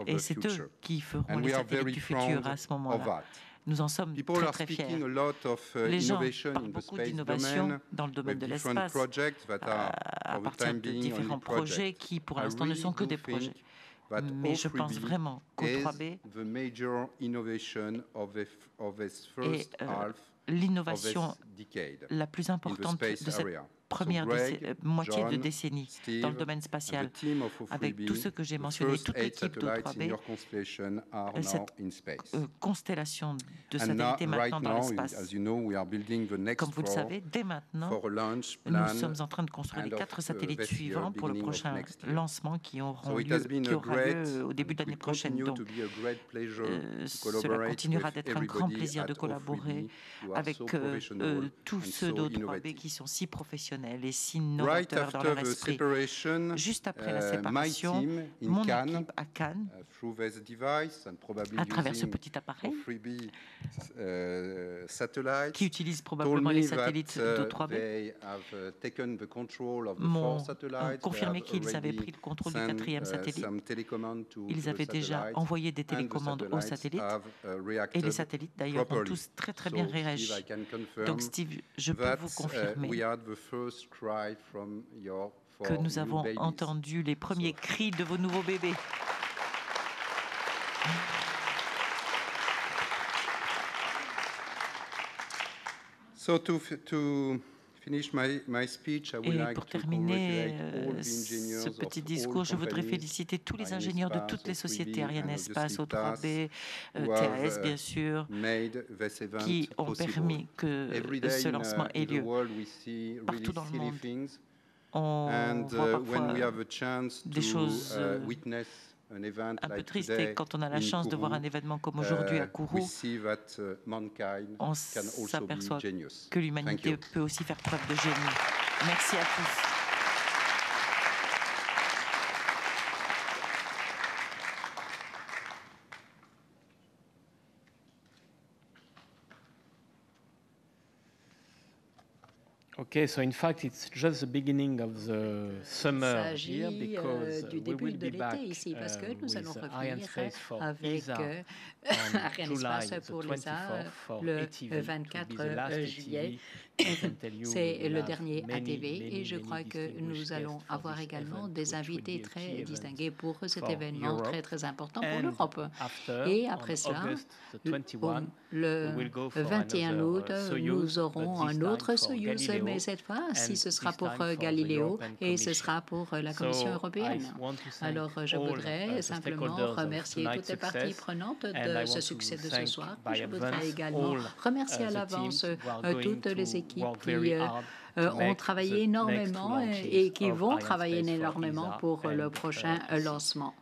[SPEAKER 1] et c'est eux qui feront les satellites du futur à ce moment-là. Nous en sommes très, très fiers. Les gens parlent beaucoup d'innovation dans le domaine de l'espace à partir de différents projets qui, pour l'instant, ne sont que des projets. Mais je pense vraiment qu'O3B est l'innovation la plus importante de cette première moitié de décennie dans le domaine spatial. Avec tout ce que j'ai mentionné, toute l'équipe d'O3B, cette constellation de satellites est maintenant dans l'espace. Comme vous le savez, dès maintenant, nous sommes en train de construire les 4 satellites suivants pour le prochain lancement qui aura lieu au début de l'année prochaine. Donc, cela continuera d'être un grand plaisir de collaborer avec tous ceux d'O3B qui sont si professionnels et si novateurs dans leur esprit. Juste après la séparation, mon équipe à Cannes, à travers ce petit appareil qui utilise probablement les satellites d'O3B, m'ont confirmé qu'ils avaient pris le contrôle du 4e satellite. Ils avaient déjà envoyé des télécommandes aux satellites et les satellites d'ailleurs ont tous très très bien réagi. Donc Steve, je peux vous confirmer que nous avons entendu les premiers cris de vos nouveaux bébés. Et pour terminer ce petit discours, je voudrais féliciter tous les ingénieurs de toutes les sociétés, Arianespace, O3B, TAS bien sûr, qui ont permis que ce lancement ait lieu. Partout dans le monde, on voit parfois des choses un peu triste, et quand on a la chance de voir un événement comme aujourd'hui à Kourou, on s'aperçoit que l'humanité peut aussi faire preuve de génie. Merci à tous.
[SPEAKER 18] Okay, so in fact, it's just the beginning of the summer here because
[SPEAKER 19] du
[SPEAKER 18] we
[SPEAKER 19] début
[SPEAKER 18] will
[SPEAKER 19] de
[SPEAKER 18] be back
[SPEAKER 19] l'été ici, parce que nous allons revenir
[SPEAKER 18] Arianespace for
[SPEAKER 19] avec
[SPEAKER 18] ESA
[SPEAKER 19] Arianespace pour les arts le 24 juillet. C'est le dernier ATV et je crois que nous allons avoir également des invités très distingués pour cet événement très important pour l'Europe. Et après cela, le 21 août, nous aurons un autre Soyouz, mais cette fois, si ce sera pour Galileo et ce sera pour la Commission européenne. Alors, je voudrais simplement remercier toutes les parties prenantes de ce succès de ce soir. Je voudrais également remercier à l'avance toutes les équipes qui ont travaillé énormément et qui vont travailler énormément pour le prochain lancement.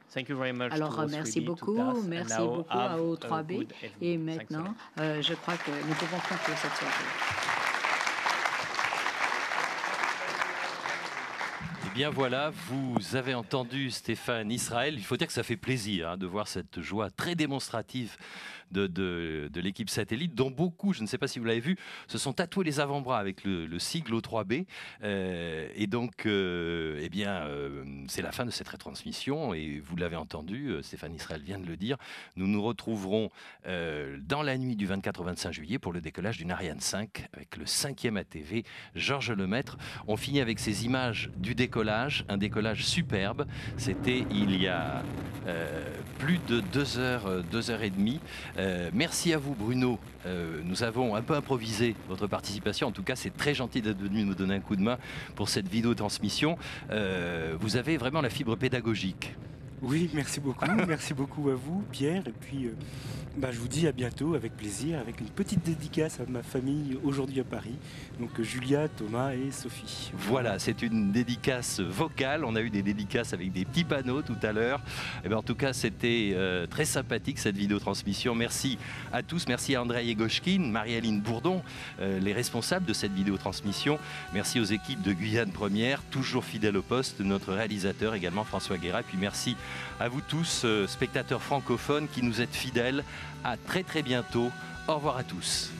[SPEAKER 19] Alors, merci beaucoup à O3B. Et maintenant, je crois que nous pouvons conclure cette soirée.
[SPEAKER 3] Eh bien voilà, vous avez entendu Stéphane Israël. Il faut dire que ça fait plaisir de voir cette joie très démonstrative de l'équipe satellite, dont beaucoup, je ne sais pas si vous l'avez vu, se sont tatoués les avant-bras avec le sigle O3B. Et donc, eh bien, c'est la fin de cette retransmission. Et vous l'avez entendu, Stéphane Israël vient de le dire, nous nous retrouverons dans la nuit du 24 au 25 juillet pour le décollage d'une Ariane 5 avec le 5e ATV, Georges Lemaître. On finit avec ces images du décollage, un décollage superbe. C'était il y a plus de 2 heures et demie. Merci à vous Bruno, nous avons un peu improvisé votre participation, en tout cas c'est très gentil d'être venu nous donner un coup de main pour cette vidéo transmission. Vous avez vraiment la fibre pédagogique.
[SPEAKER 17] Oui, merci beaucoup à vous Pierre, et puis je vous dis à bientôt avec plaisir, avec une petite dédicace à ma famille aujourd'hui à Paris, donc Julia, Thomas et Sophie.
[SPEAKER 3] Voilà, c'est une dédicace vocale, on a eu des dédicaces avec des petits panneaux tout à l'heure. En tout cas c'était très sympathique cette vidéo transmission. Merci à tous, merci à Andrei Egoshkin, Marie-Aline Bourdon, les responsables de cette vidéo transmission. Merci aux équipes de Guyane Première, toujours fidèles au poste, notre réalisateur également François Guérin, et puis merci à vous tous, spectateurs francophones qui nous êtes fidèles. À très bientôt. Au revoir à tous.